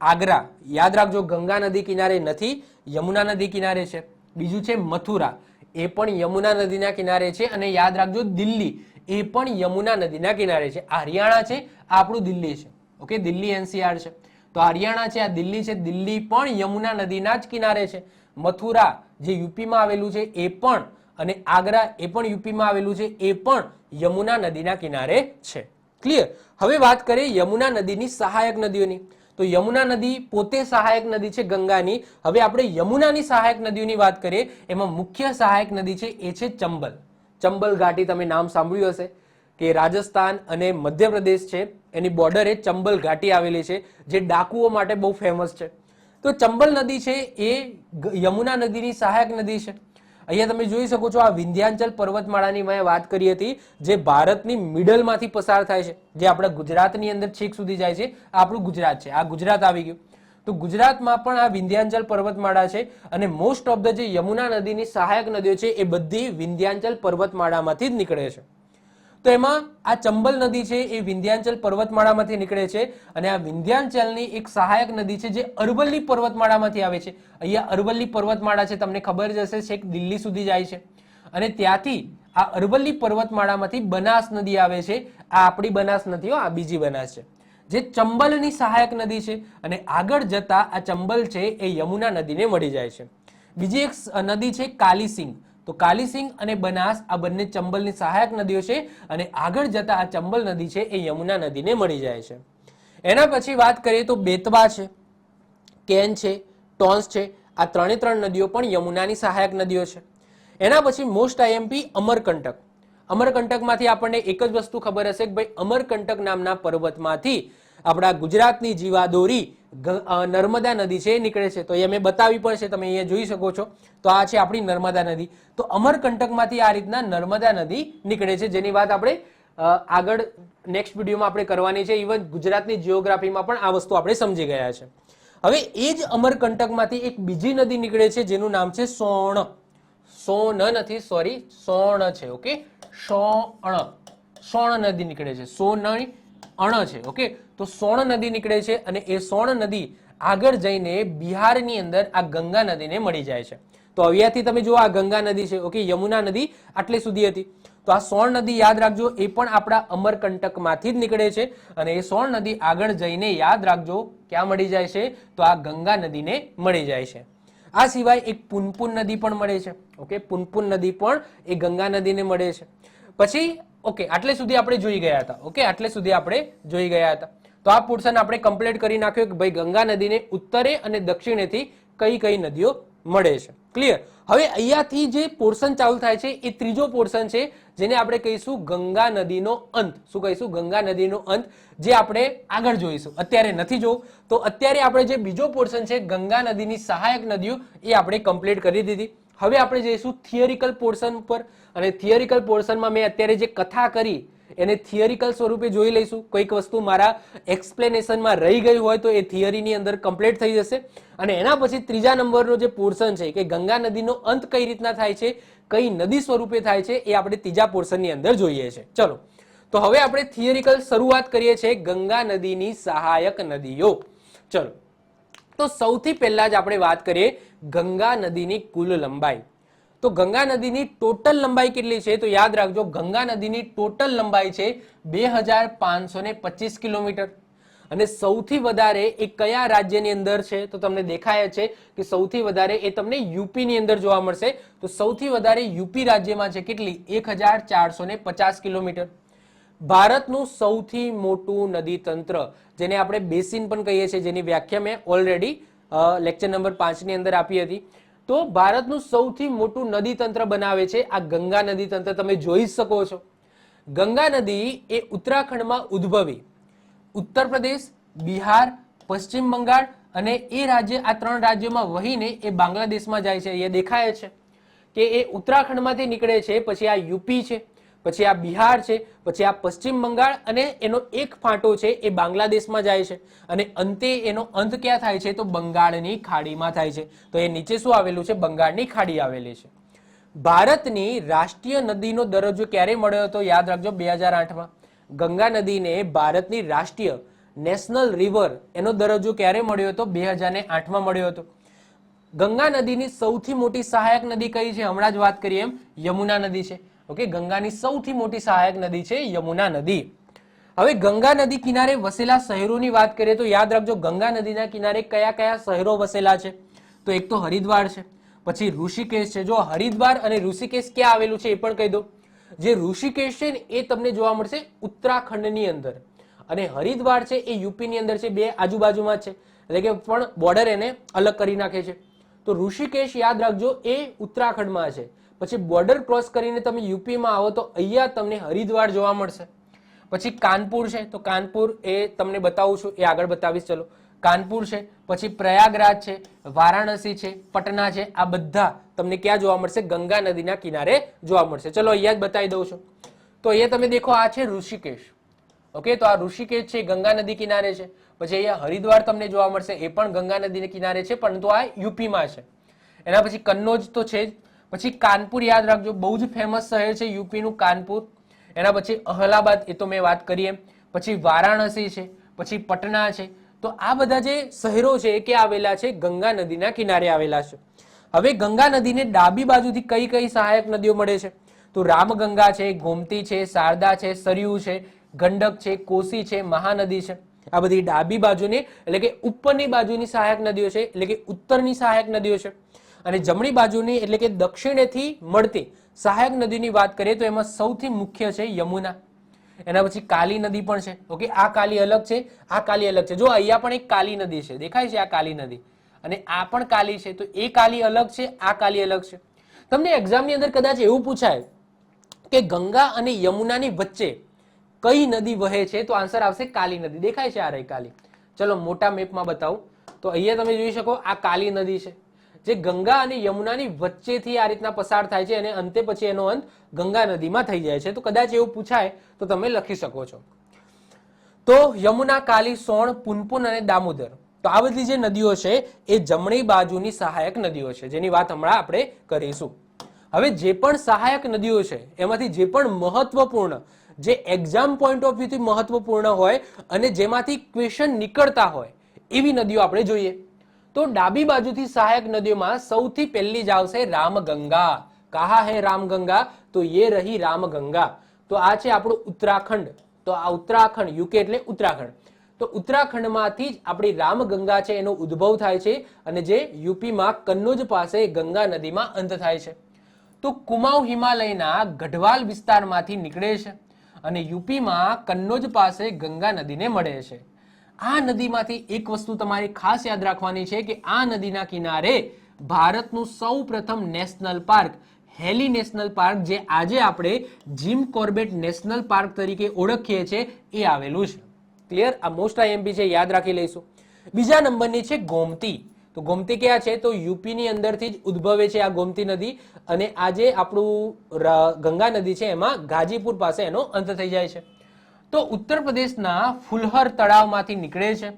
Speaker 1: આગ્રા, યાદ રાખજો, ગંગા નદી કિનારે નથી, યમુના નદી કિનારે છે. બીજું છે મથુરા, એ પણ યમુના નદીના કિનારે છે. અને યાદ રાખજો દિલ્હી, એ પણ યમુના નદીના કિનારે છે. આ હરિયાણા છે, આ આપણું દિલ્હી છે. ઓકે, દિલ્હી એનસીઆર છે. તો હરિયાણા છે, આ દિલ્હી છે, દિલ્હી પણ યમુના નદીના જ કિનારે છે. મથુરા જે યુપીમાં આવેલું છે એ પણ, અને આગ્રા એ પણ યુપીમાં આવેલું છે, એ પણ યમુના નદીના કિનારે છે. ક્લિયર? હવે વાત કરીએ યમુના નદીની સહાયક નદીઓની. તો યમુના નદી પોતે સહાયક નદી છે ગંગાની. હવે આપણે યમુનાની સહાયક નદીઓની વાત કરીએ, એમાં મુખ્ય સહાયક નદી છે એ છે ચંબલ. ચંબલ ઘાટી તમે નામ સાંભળ્યું હશે કે રાજસ્થાન અને મધ્યપ્રદેશ છે એની બોર્ડરે ચંબલ ઘાટી આવેલી છે, જે ડાકુઓ માટે બહુ ફેમસ છે. તો ચંબલ નદી છે એ યમુના નદીની સહાયક નદી છે. અહીંયા તમે જોઈ શકો છો, આ વિંધ્યાચલ પર્વતમાળાની મેં વાત કરી હતી, જે ભારતની મિડલમાંથી પસાર થાય છે, જે આપણા ગુજરાતની અંદર છેક સુધી જાય છે. આ આપણું ગુજરાત છે, આ ગુજરાત આવી ગયું. તો ગુજરાતમાં પણ આ વિંધ્યાચલ પર્વતમાળા છે, અને મોસ્ટ ઓફ ધ જે યમુના નદીની સહાયક નદીઓ છે એ બધી વિંધ્યાચલ પર્વતમાળામાંથી જ નીકળે છે. તો એમાં આ ચંબલ નદી છે એ વિંધ્યાચલ પર્વતમાળામાંથી નીકળે છે, અને આ વિંધ્યાચલની એક સહાયક નદી છે જે અરવલ્લી પર્વતમાળામાંથી આવે છે. અહીંયા અરવલ્લી પર્વતમાળા છે, તમને ખબર જ હશે, છેક દિલ્હી સુધી જાય છે, અને ત્યાંથી આ અરવલ્લી પર્વતમાળામાંથી બનાસ નદી આવે છે. આ આપણી બનાસ નથી, આ બીજી બનાસ છે, જે ચંબલની સહાયક નદી છે, અને આગળ જતા આ ચંબલ છે એ યમુના નદીને મળી જાય છે. બીજી એક નદી છે કાલીસિંગ. તો કાલીસિંગ અને બનાસ આ બંને ચંબલની સહાયક નદીઓ છે, અને આગળ જતા આ ચંબલ નદી છે એ યમુના નદીને મળી જાય છે. એના પછી વાત કરીએ તો બેતવા છે, કેન છે, ટોન્સ છે, આ ત્રણ નદીઓ પણ યમુનાની સહાયક નદીઓ છે. એના પછી મોસ્ટ આઈએમપી અમરકંટક. અમરકંટકમાંથી આપણને એક જ વસ્તુ ખબર હશે કે ભાઈ અમરકંટક નામના પર્વતમાંથી આપણા ગુજરાતની જીવાદોરી નર્મદા નદી છે એ નીકળે છે. તો એ મેં બતાવી પણ છે, તમે અહીંયા જોઈ શકો છો. તો આ છે આપણી નર્મદા નદી. તો અમરકંટકમાંથી આ રીતના નર્મદા નદી નીકળે છે, જેની વાત આપણે આગળ નેક્સ્ટ વિડીયોમાં આપણે કરવાની છે. ઇવન ગુજરાતની જીઓગ્રાફીમાં પણ આ વસ્તુ આપણે સમજી ગયા છે. હવે એ જ અમરકંટકમાંથી એક બીજી નદી નીકળે છે, જેનું નામ છે સોણ. સોન નથી, સોરી, સોણ છે. ઓકે, સોણ નદી નીકળે છે, સોન અણ છે. ઓકે, તો સોણ નદી નીકળે છે, અને એ સોણ નદી આગળ જઈને બિહારની અંદર આ ગંગા નદીને મળી જાય છે. તો અહીંયાથી તમે જુઓ, આ ગંગા નદી છે. ઓકે, યમુના નદી આટલે સુધી હતી. તો આ સોણ નદી યાદ રાખજો, એ પણ આપણા અમરકંટકમાંથી જ નીકળે છે, અને એ સોણ નદી આગળ જઈને યાદ રાખજો ક્યાં મળી જાય છે, તો આ ગંગા નદીને મળી જાય છે. આ સિવાય એક પુનપુન નદી પણ મળે છે. ઓકે, પુનપુન નદી પણ એ ગંગા નદીને મળે છે. પછી ઓકે, આટલે સુધી આપણે જોઈ ગયા હતા. ઓકે, આટલે સુધી આપણે જોઈ ગયા હતા. તો આ પોર્શન આપણે કમ્પ્લીટ કરી નાખ્યો કે ભાઈ ગંગા નદીને ઉત્તરે અને દક્ષિણેથી કઈ કઈ નદીઓ મળે છે. ક્લિયર? હવે અહીંયાથી જે પોર્શન ચાલુ થાય છે એ ત્રીજો પોર્શન છે, જેને આપણે કહીશું ગંગા નદીનો અંત. શું કહીશું? ગંગા નદીનો અંત, જે આપણે આગળ જોઈશું. અત્યારે નથી જોવું. તો અત્યારે આપણે જે બીજો પોર્શન છે ગંગા નદીની સહાયક નદીઓ, એ આપણે કમ્પ્લીટ કરી દીધી. હવે આપણે જઈશું થિયરિકલ પોર્શન ઉપર, અને થિયરિકલ પોર્શનમાં મેં અત્યારે જે કથા કરી એને થિયરિકલ સ્વરૂપે જોઈ લઈશું. કોઈક વસ્તુ મારા એક્સપ્લેનેશનમાં રહી ગઈ હોય તો એ થિયરીની અંદર કમ્પ્લીટ થઈ જશે. અને એના પછી ત્રીજા નંબરનો જે પોર્શન છે કે ગંગા નદીનો અંત કઈ રીતના થાય છે, કઈ નદી સ્વરૂપે થાય છે, એ આપણે ત્રીજા પોર્શનની અંદર જોઈએ છે. ચલો, તો હવે આપણે થિયરિકલ શરૂઆત કરીએ છીએ ગંગા નદીની સહાયક નદીઓ. ચલો, તો સૌથી પહેલા જ આપણે વાત કરીએ ગંગા નદીની કુલ લંબાઈ. તો ગંગા નદીની ટોટલ લંબાઈ કેટલી છે? તો યાદ રાખજો, ગંગા નદીની ટોટલ લંબાઈ છે 2525 કિલોમીટર. અને સૌથી વધારે એ કયા રાજ્યની અંદર છે? તો તમને દેખાય છે કે સૌથી વધારે એ તમને યુપી ની અંદર જોવા મળશે. તો સૌથી વધારે યુપી રાજ્યમાં છે. કેટલી? 1450 કિલોમીટર. ભારતનું સૌથી મોટું નદી તંત્ર, જેને આપણે બેસિન પણ કહીએ છીએ, જેની વ્યાખ્યા મેં ઓલરેડી લેક્ચર નંબર 5 ની અંદર આપી હતી. તો ભારતનું સૌથી મોટું નદી તંત્ર બનાવે છે આ ગંગા નદી તંત્ર. તમે જોઈ શકો છો, ગંગા નદી એ ઉત્તરાખંડમાં ઉદ્ભવી, ઉત્તર પ્રદેશ, બિહાર, પશ્ચિમ બંગાળ અને એ રાજ્ય, આ ત્રણ રાજ્યોમાં વહીને એ બાંગ્લાદેશમાં જાય છે. એ દેખાય છે કે એ ઉત્તરાખંડમાંથી નીકળે છે, પછી આ યુપી છે, પછી આ બિહાર છે, પછી આ પશ્ચિમ બંગાળ, અને એનો એક ફાંટો છે એ બાંગ્લાદેશમાં જાય છે, અને અંતે એનો અંત ક્યાં થાય છે? તો બંગાળની ખાડીમાં થાય છે. તો એ નીચે શું આવેલું છે? બંગાળની ખાડી આવેલી છે. ભારતની રાષ્ટ્રીય નદીનો દરજ્જો ક્યારે મળ્યો હતો? યાદ રાખજો, 2008માં. ગંગા નદીને ભારતની રાષ્ટ્રીય નેશનલ રિવર એનો દરજ્જો ક્યારે મળ્યો હતો? 2008માં મળ્યો હતો. ગંગા નદીની સૌથી મોટી સહાયક નદી કઈ છે? હમણાં જ વાત કરીએ એમ યમુના નદી છે. ઓકે, ગંગાની સૌથી મોટી સહાયક નદી છે યમુના નદી. હવે ગંગા નદી કિનારે વસેલા શહેરોની વાત કરીએ તો યાદ રાખજો, ગંગા નદીના કિનારે કયા કયા શહેરો વસેલા છે? તો એક તો હરિદ્વાર છે, પછી ઋષિકેશ છે. જો હરિદ્વાર અને ઋષિકેશ ક્યાં આવેલું છે એ પણ કહી દો. જે ઋષિકેશ છે ને એ તમને જોવા મળશે ઉત્તરાખંડની અંદર, અને હરિદ્વાર છે એ યુપીની અંદર છે, બે આજુબાજુમાં જ છે, એટલે કે પણ બોર્ડર એને અલગ કરી નાખે છે. તો ઋષિકેશ યાદ રાખજો એ ઉત્તરાખંડમાં છે. પછી બોર્ડર ક્રોસ કરીને તમે યુપીમાં આવો તો અહીંયા તમને હરિદ્વાર જોવા મળશે. પછી કાનપુર છે, તો કાનપુર એ તમને બતાવું છું, એ આગળ બતાવીશ. ચલો, કાનપુર છે, પછી પ્રયાગરાજ છે, વારાણસી છે, પટના છે, આ બધા તમને ક્યાં જોવા મળશે? ગંગા નદીના કિનારે જોવા મળશે. ચલો અહીંયા જ બતાવી દઉં છું. તો અહીંયા તમે દેખો, આ છે ઋષિકેશ. ઓકે, તો આ ઋષિકેશ છે ગંગા નદી કિનારે છે. પછી અહીંયા હરિદ્વાર તમને જોવા મળશે, એ પણ ગંગા નદી કિનારે છે, પરંતુ આ યુપીમાં છે. એના પછી કન્નૌજ તો છે જ. પછી કાનપુર યાદ રાખજો, બહુ જ ફેમસ શહેર છે યુપીનું કાનપુર. એના પછી અહલાબાદ, એ તો મેં વાત કરી એમ. પછી વારાણસી છે, પછી પટના છે. તો આ બધા જે શહેરો છે એ ક્યાં આવેલા છે? ગંગા નદીના કિનારે આવેલા છે. હવે ગંગા નદીને ડાબી બાજુથી કઈ કઈ સહાયક નદીઓ મળે છે? તો રામગંગા છે, ગોમતી છે, શારદા છે, સરયુ છે, ગંડક છે, કોસી છે, મહાનદી છે. આ બધી ડાબી બાજુની એટલે કે ઉપરની બાજુની સહાયક નદીઓ છે, એટલે કે ઉત્તરની સહાયક નદીઓ છે. અને જમણી બાજુની એટલે કે દક્ષિણેથી મળતી સહાયક નદીની વાત કરીએ તો એમાં સૌથી મુખ્ય છે યમુના. એના પછી કાલી નદી પણ છે. ઓકે, આ કાલી અલગ છે, આ કાલી અલગ છે. જો અહીંયા પણ એક કાલી નદી છે, દેખાય છે આ કાલી નદી, અને આ પણ કાલી છે. તો એ કાલી અલગ છે, આ કાલી અલગ છે. તમને એક્ઝામની અંદર કદાચ એવું પૂછાય કે ગંગા અને યમુનાની વચ્ચે કઈ નદી વહે છે, તો આન્સર આવશે કાલી નદી. દેખાય છે આ રહી કાલી. ચલો મોટા મેપમાં બતાવું તો અહીંયા તમે જોઈ શકો, આ કાલી નદી છે જે ગંગા અને યમુનાની વચ્ચેથી આ રીતના પસાર થાય છે, અને અંતે પછી એનો અંત ગંગા નદીમાં થઈ જાય છે. તો કદાચ એવું પૂછાય તો તમે લખી શકો છો. તો યમુના, કાલી, સોણ, પુનપુન અને દામોદર, તો આ બધી જે નદીઓ છે એ જમણી બાજુની સહાયક નદીઓ છે, જેની વાત હમણાં આપણે કરીશું. હવે જે પણ સહાયક નદીઓ છે એમાંથી જે પણ મહત્વપૂર્ણ, જે એક્ઝામ પોઈન્ટ ઓફ વ્યૂથી મહત્વપૂર્ણ હોય અને જેમાંથી ક્વેશ્ચન નીકળતા હોય એવી નદીઓ આપણે જોઈએ. તો ડાબી બાજુથી સહાયક નદીઓમાં સૌથી પહેલી જ આવશે રામગંગા. કહા હે રામગંગા? તો ये रही रामगंगा. તો આ છે આપણું ઉત્તરાખંડ. તો આ ઉત્તરાખંડ, યુકે એટલે ઉત્તરાખંડ. તો ઉત્તરાખંડમાંથી જ આપણી રામગંગા છે એનો ઉદ્ભવ થાય છે, અને જે યુપીમાં કન્નૌજ પાસે ગંગા નદીમાં અંત થાય છે. તો કુમાઉ હિમાલયના ગઢવાલ વિસ્તારમાંથી નીકળે છે અને યુપીમાં કન્નૌજ પાસે ગંગા નદીને મળે છે. આ નદીમાંથી એક વસ્તુ તમારે ખાસ યાદ રાખવાની છે કે આ નદીના કિનારે ભારતનું સૌપ્રથમ નેશનલ પાર્ક, હેલી નેશનલ પાર્ક, જે આજે આપણે જીમ કોર્બેટ નેશનલ પાર્ક તરીકે ઓળખીએ છીએ, એ આવેલું છે. ક્લિયર? આ મોસ્ટ આઈએમપી છે, યાદ રાખી લઈશું. બીજા નંબરની છે ગોમતી. તો ગોમતી ક્યાં છે? તો યુપીની અંદરથી જ ઉદ્ભવે છે આ ગોમતી નદી, અને આ જે આપણું ગંગા નદી છે એમાં ગાજીપુર પાસે એનો અંત થઈ જાય છે. તો ઉત્તર પ્રદેશના ફુલહર તળાવમાંથી નીકળે છે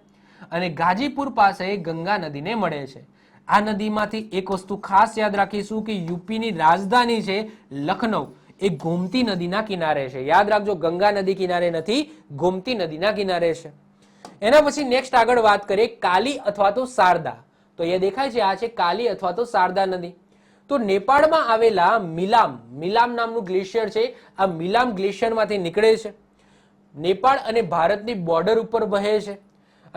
Speaker 1: અને ગાજીપુર પાસે ગંગા નદીને મળે છે. આ નદીમાંથી એક વસ્તુ ખાસ યાદ રાખીશું કે યુપીની રાજધાની છે લખનઉ, એ ગોમતી નદીના કિનારે છે. યાદ રાખજો, ગંગા નદી કિનારે નથી, ગોમતી નદીના કિનારે છે. એના પછી નેક્સ્ટ આગળ વાત કરીએ કાલી અથવા તો શારદા. તો એ દેખાય છે, આ છે કાલી અથવા તો શારદા નદી. તો નેપાળમાં આવેલા મિલામ નામનું ગ્લેશિયર છે, આ મિલામ ગ્લેશિયરમાંથી નીકળે છે, નેપાળ અને ભારતની બોર્ડર ઉપર વહે છે,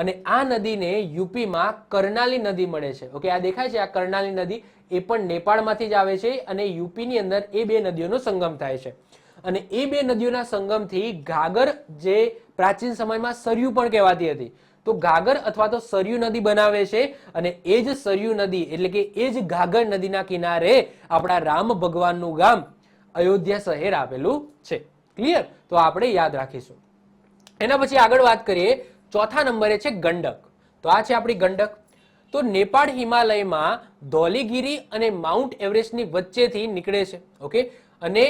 Speaker 1: અને આ નદીને યુપીમાં કર્ણાલી નદી મળે છે. ઓકે, આ દેખાય છે આ કર્ણાલી નદી, એ પણ નેપાળમાંથી જ આવે છે, અને યુપીની અંદર એ બે નદીઓનો સંગમ થાય છે. અને એ બે નદીઓના સંગમથી ઘાઘર, જે પ્રાચીન સમયમાં સરયુ પણ કહેવાતી હતી, તો ઘાઘર અથવા તો સરયુ નદી બનાવે છે, અને એ જ સરયુ નદી એટલે કે એ જ ઘાઘર નદીના કિનારે આપણા રામ ભગવાનનું ગામ અયોધ્યા શહેર આવેલું છે. ક્લિયર? તો આપણે યાદ રાખીશું. એના પછી આગળ વાત કરીએ, ચોથા નંબરે છે ગંડક. તો આ છે આપણી ગંડક. તો નેપાળ હિમાલયમાં ધૌલીગીરી અને માઉન્ટ એવરેસ્ટની વચ્ચેથી નીકળે છે. ઓકે, અને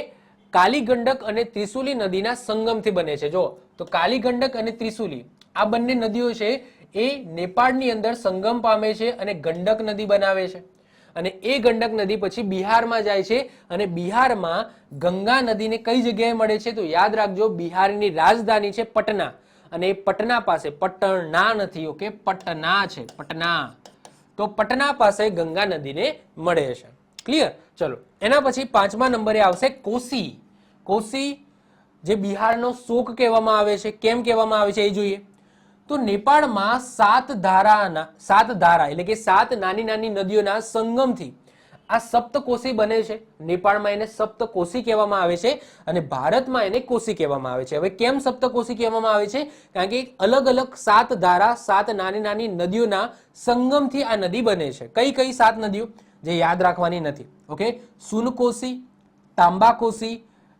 Speaker 1: કાલી ગંડક અને ત્રિશુલી નદીના સંગમથી બને છે. જો, તો કાલી ગંડક અને ત્રિશુલી આ બંને નદીઓ છે એ નેપાળની અંદર સંગમ પામે છે અને ગંડક નદી બનાવે છે. અને એ ગંડક નદી પછી બિહારમાં જાય છે, અને બિહારમાં ગંગા નદીને કઈ જગ્યાએ મળે છે? તો યાદ રાખજો, બિહારની રાજધાની છે પટના, અને પટના પાસે, પટના નથી, ઓકે, પટના છે, પટના. તો પટના પાસે ગંગા નદીને મળે છે. ક્લિયર? ચલો, એના પછી પાંચમા નંબરે આવશે કોસી. કોસી જે બિહારનો શોક કહેવામાં આવે છે. કેમ કહેવામાં આવે છે એ જોઈએ. તો નેપાળમાં સાત ધારા એટલે કે સાત નાની નાની નદીઓના સંગમથી આ સપ્તકોશી બને છે. નેપાળમાં એને સપ્તકોશી કહેવામાં આવે છે અને ભારતમાં એને કોશી કહેવામાં આવે છે. હવે કેમ સપ્તકોશી કહેવામાં આવે છે? કારણ કે અલગ અલગ 7 ધારા, 7 નાની નાની નદીઓના સંગમથી આ નદી બને છે. કઈ કઈ 7 નદીઓ જે યાદ રાખવાની નથી? ઓકે, સુનકોશી, તાંબાકોશી,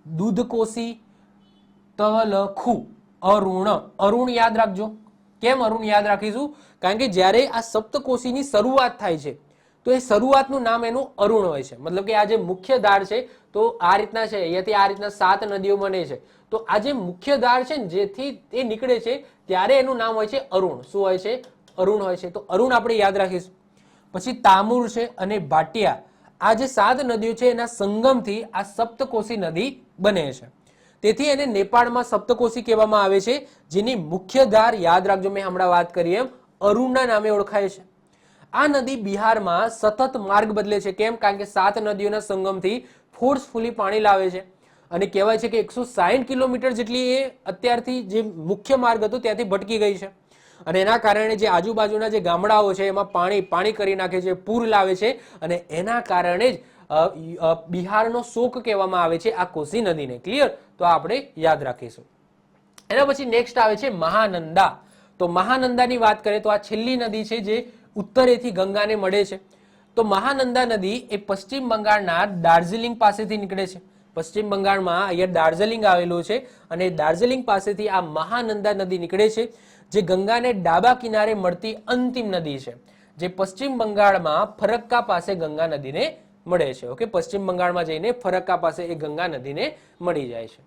Speaker 1: દૂધકોશી, તલખુ, અરુણ. અરુણ યાદ રાખજો. કેમ અરુણ યાદ રાખીશું? કારણ કે જ્યારે આ સપ્તકોશીની શરૂઆત થાય છે તો એ શરૂઆતનું નામ એનું અરુણ હોય છે. મતલબ કે આ જે મુખ્ય ધાર છે તો આ રીતના છે, અહીંયાથી આ રીતના 7 નદીઓ બને છે. તો આ જે મુખ્ય ધાર છે ને જેથી એ નીકળે છે ત્યારે એનું નામ હોય છે અરુણ. શું હોય છે? અરુણ હોય છે. તો અરુણ આપણે યાદ રાખીશું. પછી તામુર છે અને ભાટિયા, આ જે 7 નદીઓ છે એના સંગમથી આ સપ્તકોશી નદી બને છે. તેથી એને નેપાળમાં સપ્તકોશી કહેવામાં આવે છે, જેની મુખ્ય ધાર યાદ રાખજો, મેં હમણાં વાત કરી એમ અરુણના નામે ઓળખાય છે. આ નદી બિહારમાં સતત માર્ગ બદલે છે. કેમ? કારણ કે 7 નદીઓના સંગમથી ફોર્સફુલી પાણી લાવે છે અને કહેવાય છે કે 160 કિલોમીટર જેટલી એ અત્યારથી જે મુખ્ય માર્ગ હતો ત્યાંથી ભટકી ગઈ છે અને એના કારણે જે આજુબાજુના જે ગામડાઓ છે એમાં પાણી કરી નાખે છે, પૂર લાવે છે અને એના કારણે જ બિહારનો શોક કહેવામાં આવે છે આ કોશી નદીને. ક્લિયર? તો આપણે યાદ રાખીશું. એના પછી નેક્સ્ટ આવે છે મહાનંદા. તો મહાનંદાની વાત કરીએ તો આ છેલ્લી નદી છે જે ઉત્તરેથી ગંગાને મળે છે. તો મહાનંદા નદી એ પશ્ચિમ બંગાળના દાર્જિલિંગ પાસેથી નીકળે છે. પશ્ચિમ બંગાળમાં અહીંયા દાર્જિલિંગ આવેલું છે અને દાર્જિલિંગ પાસેથી આ મહાનંદા નદી નીકળે છે, જે ગંગાને ડાબા કિનારે મળતી અંતિમ નદી છે, જે પશ્ચિમ બંગાળમાં ફરક્કા પાસે ગંગા નદીને મળે છે. ઓકે, પશ્ચિમ બંગાળમાં જઈને ફરક્કા પાસે એ ગંગા નદીને મળી જાય છે.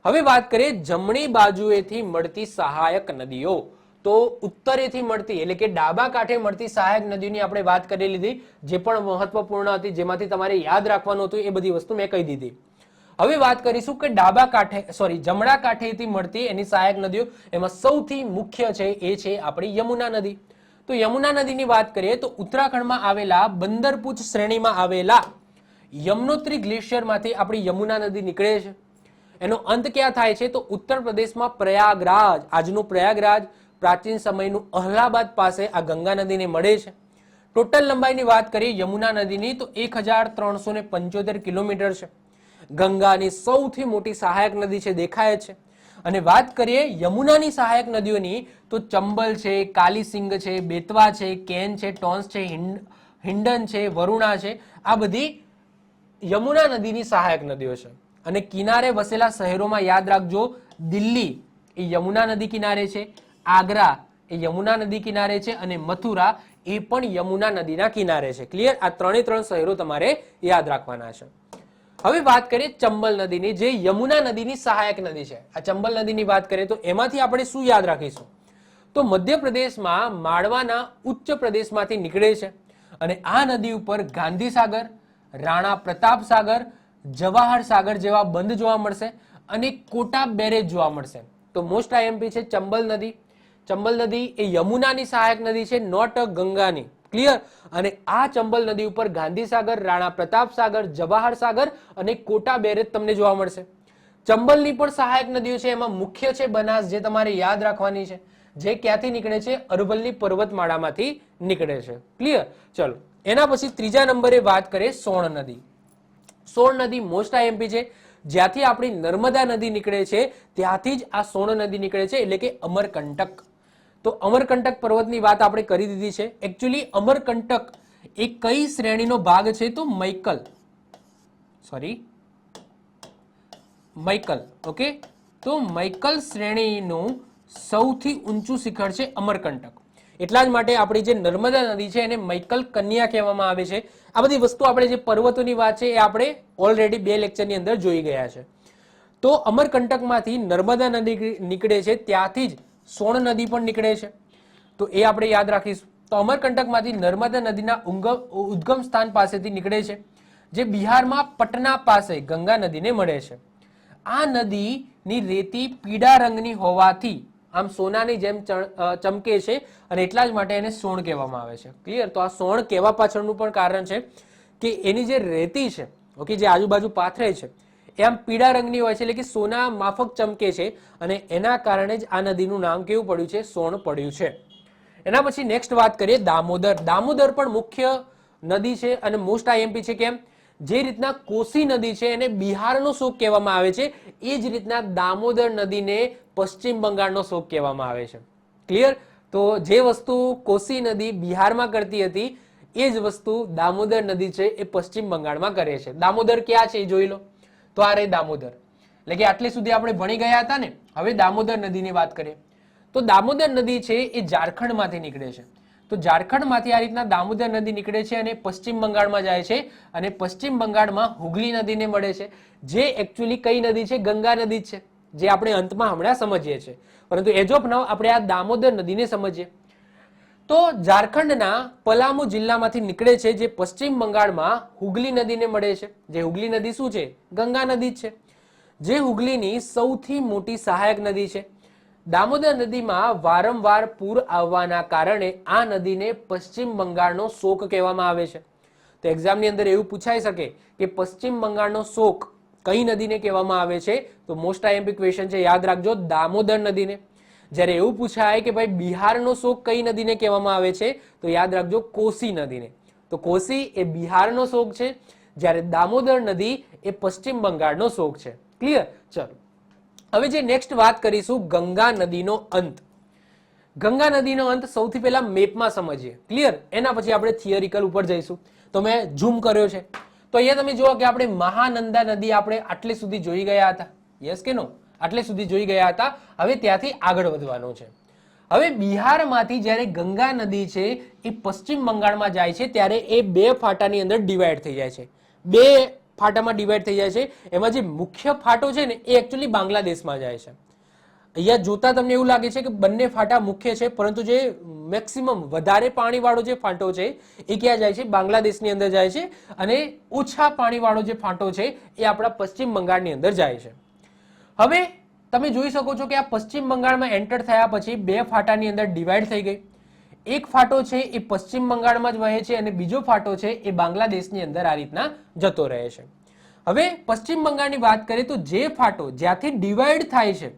Speaker 1: હવે વાત કરીએ જમણી બાજુએથી મળતી સહાયક નદીઓ. તો ઉત્તરેથી મળતી એટલે કે ડાબા કાંઠે મળતી સહાયક નદીઓની આપણે વાત કરી લીધી, જે પણ મહત્વપૂર્ણ હતી, જેમાંથી તમારે યાદ રાખવાનું હતું એ બધી વસ્તુ મેં કહી દીધી. હવે વાત કરીશું કે જમણા કાંઠેથી મળતી એની સહાયક નદીઓ. એમાં સૌથી મુખ્ય છે એ છે આપણી યમુના નદી. તો યમુના નદીની વાત કરીએ તો ઉત્તરાખંડમાં આવેલા બંદરપુચ શ્રેણીમાં આવેલા યમનોત્રી ગ્લેશિયરમાંથી આપણી યમુના નદી નીકળે છે. એનો અંત ક્યાં થાય છે? તો ઉત્તર પ્રદેશમાં પ્રયાગરાજ, આજનું પ્રયાગરાજ, પ્રાચીન સમયનું અલ્હાબાદ પાસે આ ગંગા નદીને મળે છે. ટોટલ લંબાઈની વાત કરીએ યમુના નદીની તો 1375 કિલોમીટર છે. ગંગાની સૌથી મોટી સહાયક નદી છે, દેખાય છે. અને વાત કરીએ યમુનાની સહાયક નદીઓની તો ચંબલ છે, કાલીસિંગ છે, બેતવા છે, કેન છે, ટોન્સ છે, હિંડન છે, વરુણા છે. આ બધી યમુના નદીની સહાયક નદીઓ છે. અને કિનારે વસેલા શહેરોમાં યાદ રાખજો, દિલ્હી એ યમુના નદી કિનારે છે, આગ્રા એ યમુના નદી કિનારે છે અને મથુરા એ પણ યમુના નદીના કિનારે છે. ક્લિયર? આ 3 શહેરો તમારે યાદ રાખવાના છે. હવે વાત કરીએ ચંબલ નદીની, જે યમુના નદીની સહાયક નદી છે. આ ચંબલ નદીની વાત કરીએ તો એમાંથી આપણે શું યાદ રાખીશું? તો મધ્યપ્રદેશમાં માળવાના ઉચ્ચ પ્રદેશમાંથી નીકળે છે અને આ નદી ઉપર ગાંધીસાગર, રાણા પ્રતાપ સાગર, જવાહર સાગર જેવા બંધ જોવા મળશે અને કોટા બેરેજ જોવા મળશે. તો મોસ્ટ આઈએમપી છે ચંબલ નદી. ચંબલ નદી એ યમુનાની સહાયક નદી છે, નોટ ગંગાની. ક્લિયર? અને આ ચંબલ નદી ઉપર ગાંધીસાગર, રાણા પ્રતાપ સાગર, જવાહર સાગર અને કોટા બેરેજ તમને જોવા મળશે. ચંબલની પણ સહાયક નદીઓ છે, એમાં મુખ્ય છે બનાસ, જે તમારે યાદ રાખવાની છે, જે ક્યાંથી નીકળે છે? અરવલ્લી પર્વતમાળામાંથી નીકળે છે. ક્લિયર? ચલો, એના પછી ત્રીજા નંબરે વાત કરીએ સોણ નદી. સોણ નદી મોસ્ટ આઈએમપી છે. જ્યાંથી આપણી નર્મદા નદી નીકળે છે ત્યાંથી જ આ સોણ નદી નીકળે છે, એટલે કે અમરકંટક. તો અમરકંટક પર્વતની વાત આપણે કરી દીધી છે. એકચ્યુઅલી અમરકંટક એ કઈ શ્રેણીનો ભાગ છે? તો મૈકલ. ઓકે, તો મૈકલ શ્રેણીનું સૌથી ઊંચું શિખર છે અમરકંટક. એટલા જ માટે આપણી જે નર્મદા નદી છે એને મૈકલ કન્યા કહેવામાં આવે છે. આ બધી વસ્તુ આપણે જે પર્વતોની વાત છે એ આપણે ઓલરેડી 2 લેક્ચરની અંદર જોઈ ગયા છે. તો અમરકંટકમાંથી નર્મદા નદી નીકળે છે, ત્યાંથી જ સોણ નદી પણ નીકળે છે. તો એ આપણે યાદ રાખીશું. તો અમરકંટકમાંથી નર્મદા નદીના ઉદ્ગમ સ્થાન પાસેથી નીકળે છે, જે બિહારમાં પટના પાસે ગંગા નદીને મળે છે. આ નદીની રેતી પીળા રંગની હોવાથી આમ સોનાની જેમ ચમકે છે અને એટલા જ માટે એને સોણ કહેવામાં આવે છે. ક્લિયર? તો આ સોણ કહેવા પાછળનું પણ કારણ છે કે એની જે રેતી છે, ઓકે, જે આજુબાજુ પાથરે છે એ આમ પીળા રંગની હોય છે, એટલે કે સોના માફક ચમકે છે અને એના કારણે જ આ નદીનું નામ કેવું પડ્યું છે? સોણ પડ્યું છે. એના પછી નેક્સ્ટ વાત કરીએ દામોદર. દામોદર પણ મુખ્ય નદી છે અને મોસ્ટ આઈએમપી છે. કેમ? જે રીતના કોસી નદી છે એને બિહારનો શોક કહેવામાં આવે છે, એ જ રીતના દામોદર નદીને પશ્ચિમ બંગાળનો શોક કહેવામાં આવે છે. ક્લિયર? તો જે વસ્તુ કોસી નદી બિહારમાં કરતી હતી એ જ વસ્તુ દામોદર નદી છે એ પશ્ચિમ બંગાળમાં કરે છે. દામોદર ક્યાં છે એ જોઈ લો. તો આ રહી દામોદર, એટલે કે આટલે સુધી આપણે ભણી ગયા હતા ને. હવે દામોદર નદીની વાત કરીએ તો દામોદર નદી છે એ ઝારખંડમાંથી નીકળે છે. તો ઝારખંડમાંથી આ રીતના દામોદર નદી નીકળે છે અને પશ્ચિમ બંગાળમાં જાય છે અને પશ્ચિમ બંગાળમાં હુગલી નદીને મળે છે, જે એકચ્યુઅલી કઈ નદી છે? ગંગા નદી છે, જે આપણે અંતમાં હમણાં સમજીએ છીએ. પરંતુ એજ ઓફ નાઉ આપણે આ દામોદર નદીને સમજીએ. તો ઝારખંડના પલામુ જિલ્લામાંથી નીકળે છે, જે પશ્ચિમ બંગાળમાં હુગલી નદીને મળે છે. જે હુગલી નદી શું છે? ગંગા નદી જ છે, જે હુગલીની સૌથી મોટી સહાયક નદી છે. દામોદર નદીમાં વારંવાર પૂર આવવાના કારણે આ નદીને પશ્ચિમ બંગાળનો શોક કહેવામાં આવે છે. તો એક્ઝામની અંદર એવું પૂછાઈ શકે કે પશ્ચિમ બંગાળનો શોક કઈ નદીને કહેવામાં આવે છે? તો મોસ્ટ આઈએમપી ક્વેશ્ચન છે, યાદ રાખજો, દામોદર નદીને. જ્યારે એવું પૂછાય કે ભાઈ બિહારનો શોક કઈ નદીને કહેવામાં આવે છે? તો યાદ રાખજો, કોસી નદીને. તો કોસી એ બિહારનો શોક છે, જ્યારે દામોદર નદી એ પશ્ચિમ બંગાળનો શોક છે. ક્લિયર? ચલો હવે જે નેક્સ્ટ વાત કરીશું, ગંગા નદીનો અંત. ગંગા નદીનો અંત સૌથી પહેલા મેપમાં સમજીએ. ક્લિયર? એના પછી આપણે થિયરિકલ ઉપર જઈશું. તો મેં ઝૂમ કર્યો છે. તો અહીંયા તમે જુઓ કે આપણે મહાનંદા નદી આપણે આટલે સુધી જોઈ ગયા હતા. યસ કે નો? આટલે સુધી જોઈ ગયા હતા. હવે ત્યાંથી આગળ વધવાનું છે. હવે બિહારમાંથી જ્યારે ગંગા નદી છે એ પશ્ચિમ બંગાળમાં જાય છે ત્યારે એ બે ફાટાની અંદર ડિવાઈડ થઈ જાય છે. બે ફાટામાં ડિવાઈડ થઈ જાય છે. એમાં જે મુખ્ય ફાટો છે ને એ એકચ્યુઅલી બાંગ્લાદેશમાં જાય છે. અહીંયા જોતા તમને એવું લાગે છે કે બંને ફાટા મુખ્ય છે, પરંતુ જે મેક્સિમમ વધારે પાણીવાળો જે ફાટો છે એ ક્યાં જાય છે? બાંગ્લાદેશની અંદર જાય છે. અને ઓછા પાણીવાળો જે ફાટો છે એ આપણા પશ્ચિમ બંગાળની અંદર જાય છે. હવે તમે જોઈ શકો છો કે આ પશ્ચિમ બંગાળમાં એન્ટર થયા પછી બે ફાટાની અંદર ડિવાઈડ થઈ ગઈ. એક ફાટો છે એ પશ્ચિમ બંગાળમાં જ વહે છે અને બીજો ફાટો છે એ બાંગ્લાદેશની અંદર આ રીતના જતો રહે છે. હવે પશ્ચિમ બંગાળની વાત કરીએ તો જે ફાટો જ્યાંથી ડિવાઈડ થાય છે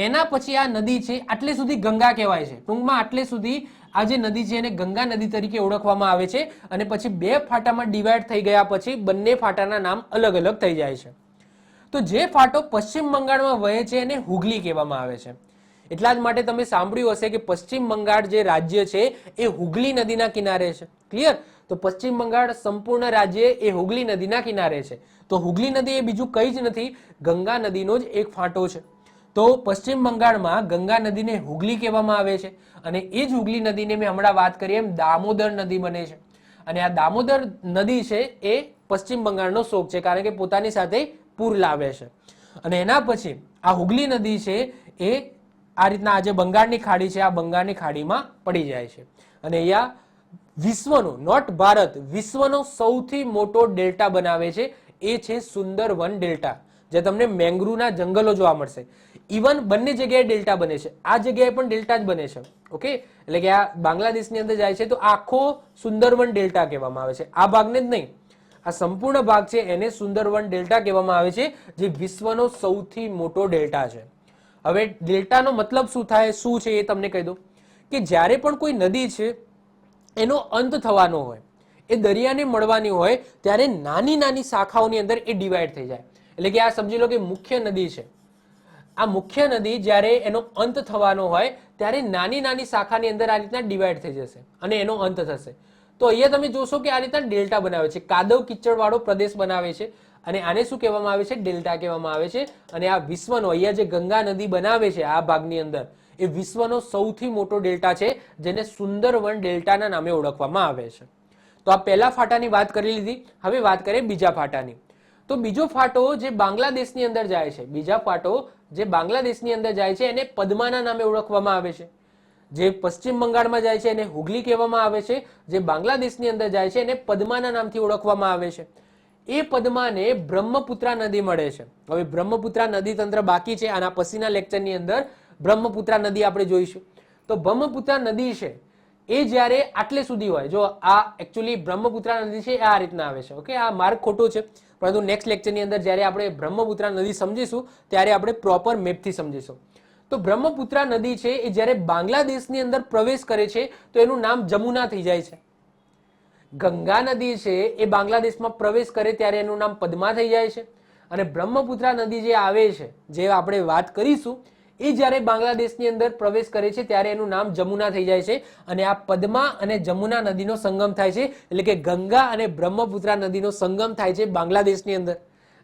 Speaker 1: એના પછી આ નદી છે આટલે સુધી ગંગા કહેવાય છે. ટૂંકમાં આટલે સુધી આ જે નદી છે એને ગંગા નદી તરીકે ઓળખવામાં આવે છે. અને પછી બે ફાટામાં ડિવાઈડ થઈ ગયા પછી બંને ફાટાના નામ અલગ અલગ થઈ જાય છે. તો જે ફાટો પશ્ચિમ બંગાળમાં વહે છે એને હુગલી કહેવામાં આવે છે. એટલા જ માટે તમે સાંભળ્યું હશે કે પશ્ચિમ બંગાળ જે રાજ્ય છે એ હુગલી નદીના કિનારે છે. ક્લિયર? તો પશ્ચિમ બંગાળ સંપૂર્ણ રાજ્ય એ હુગલી નદીના કિનારે છે. તો હુગલી નદી એ બીજું કંઈ જ નથી, ગંગા નદીનો જ એક ફાટો છે. તો પશ્ચિમ બંગાળમાં ગંગા નદીને હુગલી કહેવામાં આવે છે અને એ જ હુગલી નદીને મેં હમણાં વાત કરી એમ દામોદર નદી બને છે. અને આ દામોદર નદી છે એ પશ્ચિમ બંગાળનો શોક છે, કારણ કે પોતાની સાથે પૂર લાવે છે. અને એના પછી આ હુગલી નદી છે એ આ રીતના આ જે બંગાળની ખાડી છે આ બંગાળની ખાડીમાં પડી જાય છે. અને અહીંયા વિશ્વનો, નોટ ભારત, વિશ્વનો સૌથી મોટો ડેલ્ટા બનાવે છે એ છે સુંદરવન ડેલ્ટા, જે તમને મેંગ્રુવના જંગલો જોવા મળશે. ઇવન બંને જગ્યાએ ડેલ્ટા બને છે, આ જગ્યાએ પણ ડેલ્ટા જ બને છે. ઓકે, એટલે કે આ બાંગ્લાદેશની અંદર જાય છે તો આખો સુંદરવન ડેલ્ટા કહેવામાં આવે છે. આ ભાગને જ નહીં, આ સંપૂર્ણ ભાગ છે એને સુંદરવન ડેલ્ટા કહેવામાં આવે છે, જે વિશ્વનો સૌથી મોટો ડેલ્ટા છે. હવે ડેલ્ટાનો મતલબ શું થાય, શું છે એ તમને કહી દઉં કે જ્યારે પણ કોઈ નદી છે એનો અંત થવાનો હોય, એ દરિયાને મળવાની હોય, ત્યારે નાની નાની શાખાઓની અંદર એ ડિવાઈડ થઈ જાય. એટલે કે આ સમજી લો કે મુખ્ય નદી છે, આ મુખ્ય નદી જ્યારે એનો અંત થવાનો હોય ત્યારે નાની નાની શાખાની અંદર આ રીતના ડિવાઈડ થઈ જશે અને એનો અંત થશે. તો અહીંયા તમે જોશો કે આ રીતના ડેલ્ટા બનાવે છે, કાદવ કિચડ વાળો પ્રદેશ બનાવે છે અને આને શું કહેવામાં આવે છે? ડેલ્ટા કહેવામાં આવે છે. અને આ વિશ્વનો અહીંયા જે ગંગા નદી બનાવે છે આ ભાગની અંદર એ વિશ્વનો સૌથી મોટો ડેલ્ટા છે, જેને સુંદરવન ડેલ્ટાના નામે ઓળખવામાં આવે છે. તો આ પહેલા ફાટાની વાત કરી લીધી. હવે વાત કરીએ બીજા ફાટાની. તો બીજો ફાટો જે બાંગ્લાદેશની અંદર જાય છે, બીજા ફાટો જે બાંગ્લાદેશની અંદર જાય છે એને પદ્માના નામે ઓળખવામાં આવે છે. જે પશ્ચિમ બંગાળમાં જાય છે એને હુગલી કહેવામાં આવે છે, જે બાંગ્લાદેશની અંદર જાય છે એને પદ્માના નામથી ઓળખવામાં આવે છે. એ પદ્માને બ્રહ્મપુત્રા નદી મળે છે. હવે બ્રહ્મપુત્રા નદી તંત્ર બાકી છે, આના પછીના લેક્ચરની અંદર બ્રહ્મપુત્રા નદી આપણે જોઈશું. તો બ્રહ્મપુત્રા નદી છે એ જ્યારે આટલે સુધી હોય, જો આ એકચ્યુઅલી બ્રહ્મપુત્રા નદી છે આ રીતના આવે છે. ઓકે, આ માર્ક ખોટો છે, પરંતુ નેક્સ્ટ લેક્ચરની અંદર જ્યારે આપણે બ્રહ્મપુત્રા નદી સમજીશું ત્યારે આપણે પ્રોપર મેપથી સમજીશું. તો બ્રહ્મપુત્રા નદી છે એ જ્યારે બાંગ્લાદેશની અંદર પ્રવેશ કરે છે તો એનું નામ જમુના થઈ જાય છે. ગંગા નદી છે એ બાંગ્લાદેશમાં પ્રવેશ કરે ત્યારે એનું નામ પદ્મા થઈ જાય છે, અને બ્રહ્મપુત્રા નદી જે આવે છે, જે આપણે વાત કરીશું, એ જ્યારે બાંગ્લાદેશની અંદર પ્રવેશ કરે છે ત્યારે એનું નામ જમુના થઈ જાય છે. અને આ પદ્મા અને જમુના નદીનો સંગમ થાય છે, એટલે કે ગંગા અને બ્રહ્મપુત્રા નદીનો સંગમ થાય છે બાંગ્લાદેશની અંદર.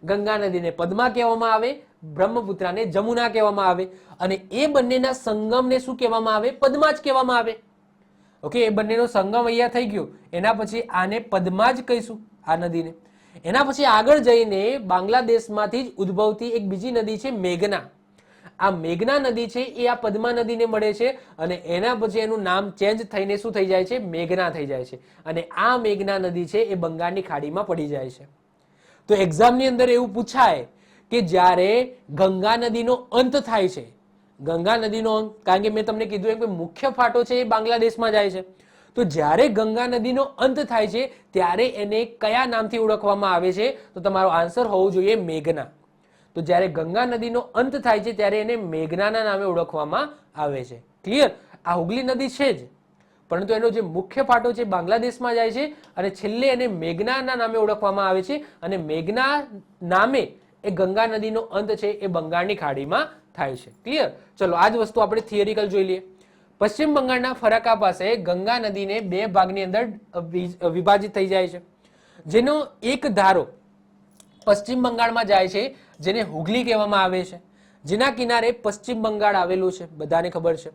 Speaker 1: ગંગા નદીને પદ્મા કહેવામાં આવે, બ્રહ્મપુત્રાને જમુના કહેવામાં આવે, અને એ બંનેના સંગમને શું કહેવામાં આવે? પદ્મા જ કહેવામાં આવે. ઓકે, એ બંનેનો સંગમ અહીંયા થઈ ગયો, એના પછી આને પદ્મા જ કહીશું, આ નદીને. એના પછી આગળ જઈને બાંગ્લાદેશમાંથી જ ઉદ્ભવતી એક બીજી નદી છે મેઘના. આ મેઘના નદી છે એ આ પદ્મા નદીને મળે છે, અને એના પછી એનું નામ ચેન્જ થઈને શું થઈ જાય છે? મેઘના થઈ જાય છે. અને આ મેઘના નદી છે એ બંગાળની ખાડીમાં પડી જાય છે. તો એક્ઝામની અંદર એવું પૂછાય કે જ્યારે ગંગા નદીનો અંત થાય છે, ગંગા નદીનો અંત, કારણ કે મેં તમને કીધું એમ કે મુખ્ય ફાટો છે એ બાંગ્લાદેશમાં જાય છે, તો જ્યારે ગંગા નદીનો અંત થાય છે ત્યારે એને કયા નામથી ઓળખવામાં આવે છે? તો તમારો આન્સર હોવો જોઈએ મેઘના. તો જ્યારે ગંગા નદીનો અંત થાય છે ત્યારે એને મેઘનાના નામે ઓળખવામાં આવે છે. ક્લિયર? આ હુગલી નદી છે જ, પરંતુ એનો જે મુખ્ય ફાટો છે બાંગ્લાદેશમાં જાય છે, અને છેલ્લે એને મેઘનાના નામે ઓળખવામાં આવે છે, અને મેઘના નામે એ ગંગા નદીનો અંત છે એ બંગાળની ખાડીમાં થાય છે. ક્લિયર? ચલો આ જ વસ્તુ આપણે થિયરિકલ જોઈ લઈએ. પશ્ચિમ બંગાળના ફરાકા પાસે ગંગા નદીને બે ભાગની અંદર વિભાજિત થઈ જાય છે, જેનો એક ધારો પશ્ચિમ બંગાળમાં જાય છે, જેને હુગલી કહેવામાં આવે છે, જેના કિનારે પશ્ચિમ બંગાળ આવેલું છે, બધાને ખબર છે.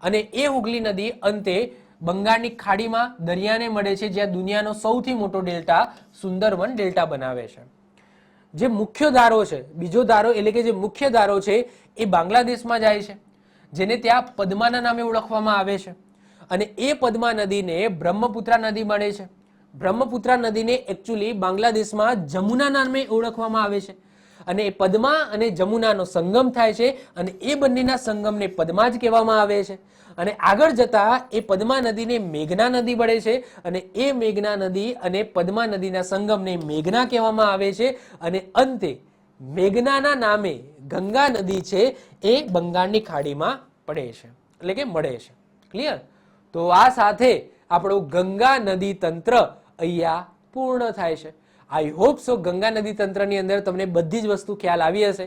Speaker 1: અને એ હુગલી નદી અંતે બંગાળની ખાડીમાં દરિયાને મળે છે, જ્યાં દુનિયાનો સૌથી મોટો ડેલ્ટા સુંદરવન ડેલ્ટા બનાવે છે. જે મુખ્ય ધારો છે, બીજો ધારો એટલે કે જે મુખ્ય ધારો છે એ બાંગ્લાદેશમાં જાય છે, જેને ત્યાં પદ્માના નામે ઓળખવામાં આવે છે. અને એ પદ્મા નદીને બ્રહ્મપુત્રા નદી મળે છે. બ્રહ્મપુત્રા નદીને એકચ્યુઅલી બાંગ્લાદેશમાં જમુના નામે ઓળખવામાં આવે છે. અને એ પદ્મા અને જમુનાનો સંગમ થાય છે, અને એ બંનેના સંગમને પદ્મા જ કહેવામાં આવે છે. અને આગળ જતા એ પદ્મા નદીને મેઘના નદી મળે છે, અને એ મેઘના નદી અને પદ્મા નદીના સંગમને મેઘના કહેવામાં આવે છે. અને અંતે મેઘનાના નામે ગંગા નદી છે એ બંગાળની ખાડીમાં પડે છે, એટલે કે મળે છે. ક્લિયર? તો આ સાથે આપણું ગંગા નદી તંત્ર અહીંયા પૂર્ણ થાય છે. આઈ હોપ સો ગંગા નદી તંત્રની અંદર તમને બધી જ વસ્તુ ખ્યાલ આવી હશે.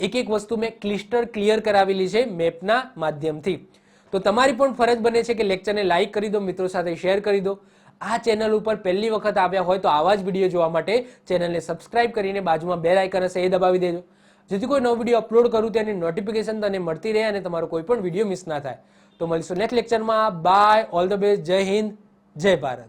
Speaker 1: એક એક વસ્તુ મેં ક્લિયર કરાવેલી છે મેપના માધ્યમથી. તો તમારી પણ ફરજ બને છે કે લેક્ચરને લાઈક કરી દો, મિત્રો સાથે શેર કરી દો. આ ચેનલ ઉપર પહેલી વખત આવ્યા હોય તો આવા જ વિડીયો જોવા માટે ચેનલને સબસ્ક્રાઇબ કરીને બાજુમાં બેલ આઇકન હશે એ દબાવી દેજો, જેથી કોઈ નવો વિડીયો અપલોડ કરું તેની નોટિફિકેશન તને મળતી રહે અને તમારો કોઈ પણ વિડીયો મિસ ના થાય. તો મળીશું નેક્સ્ટ લેક્ચરમાં. બાય, ઓલ ધ બેસ્ટ, જય હિન્દ, જય ભારત.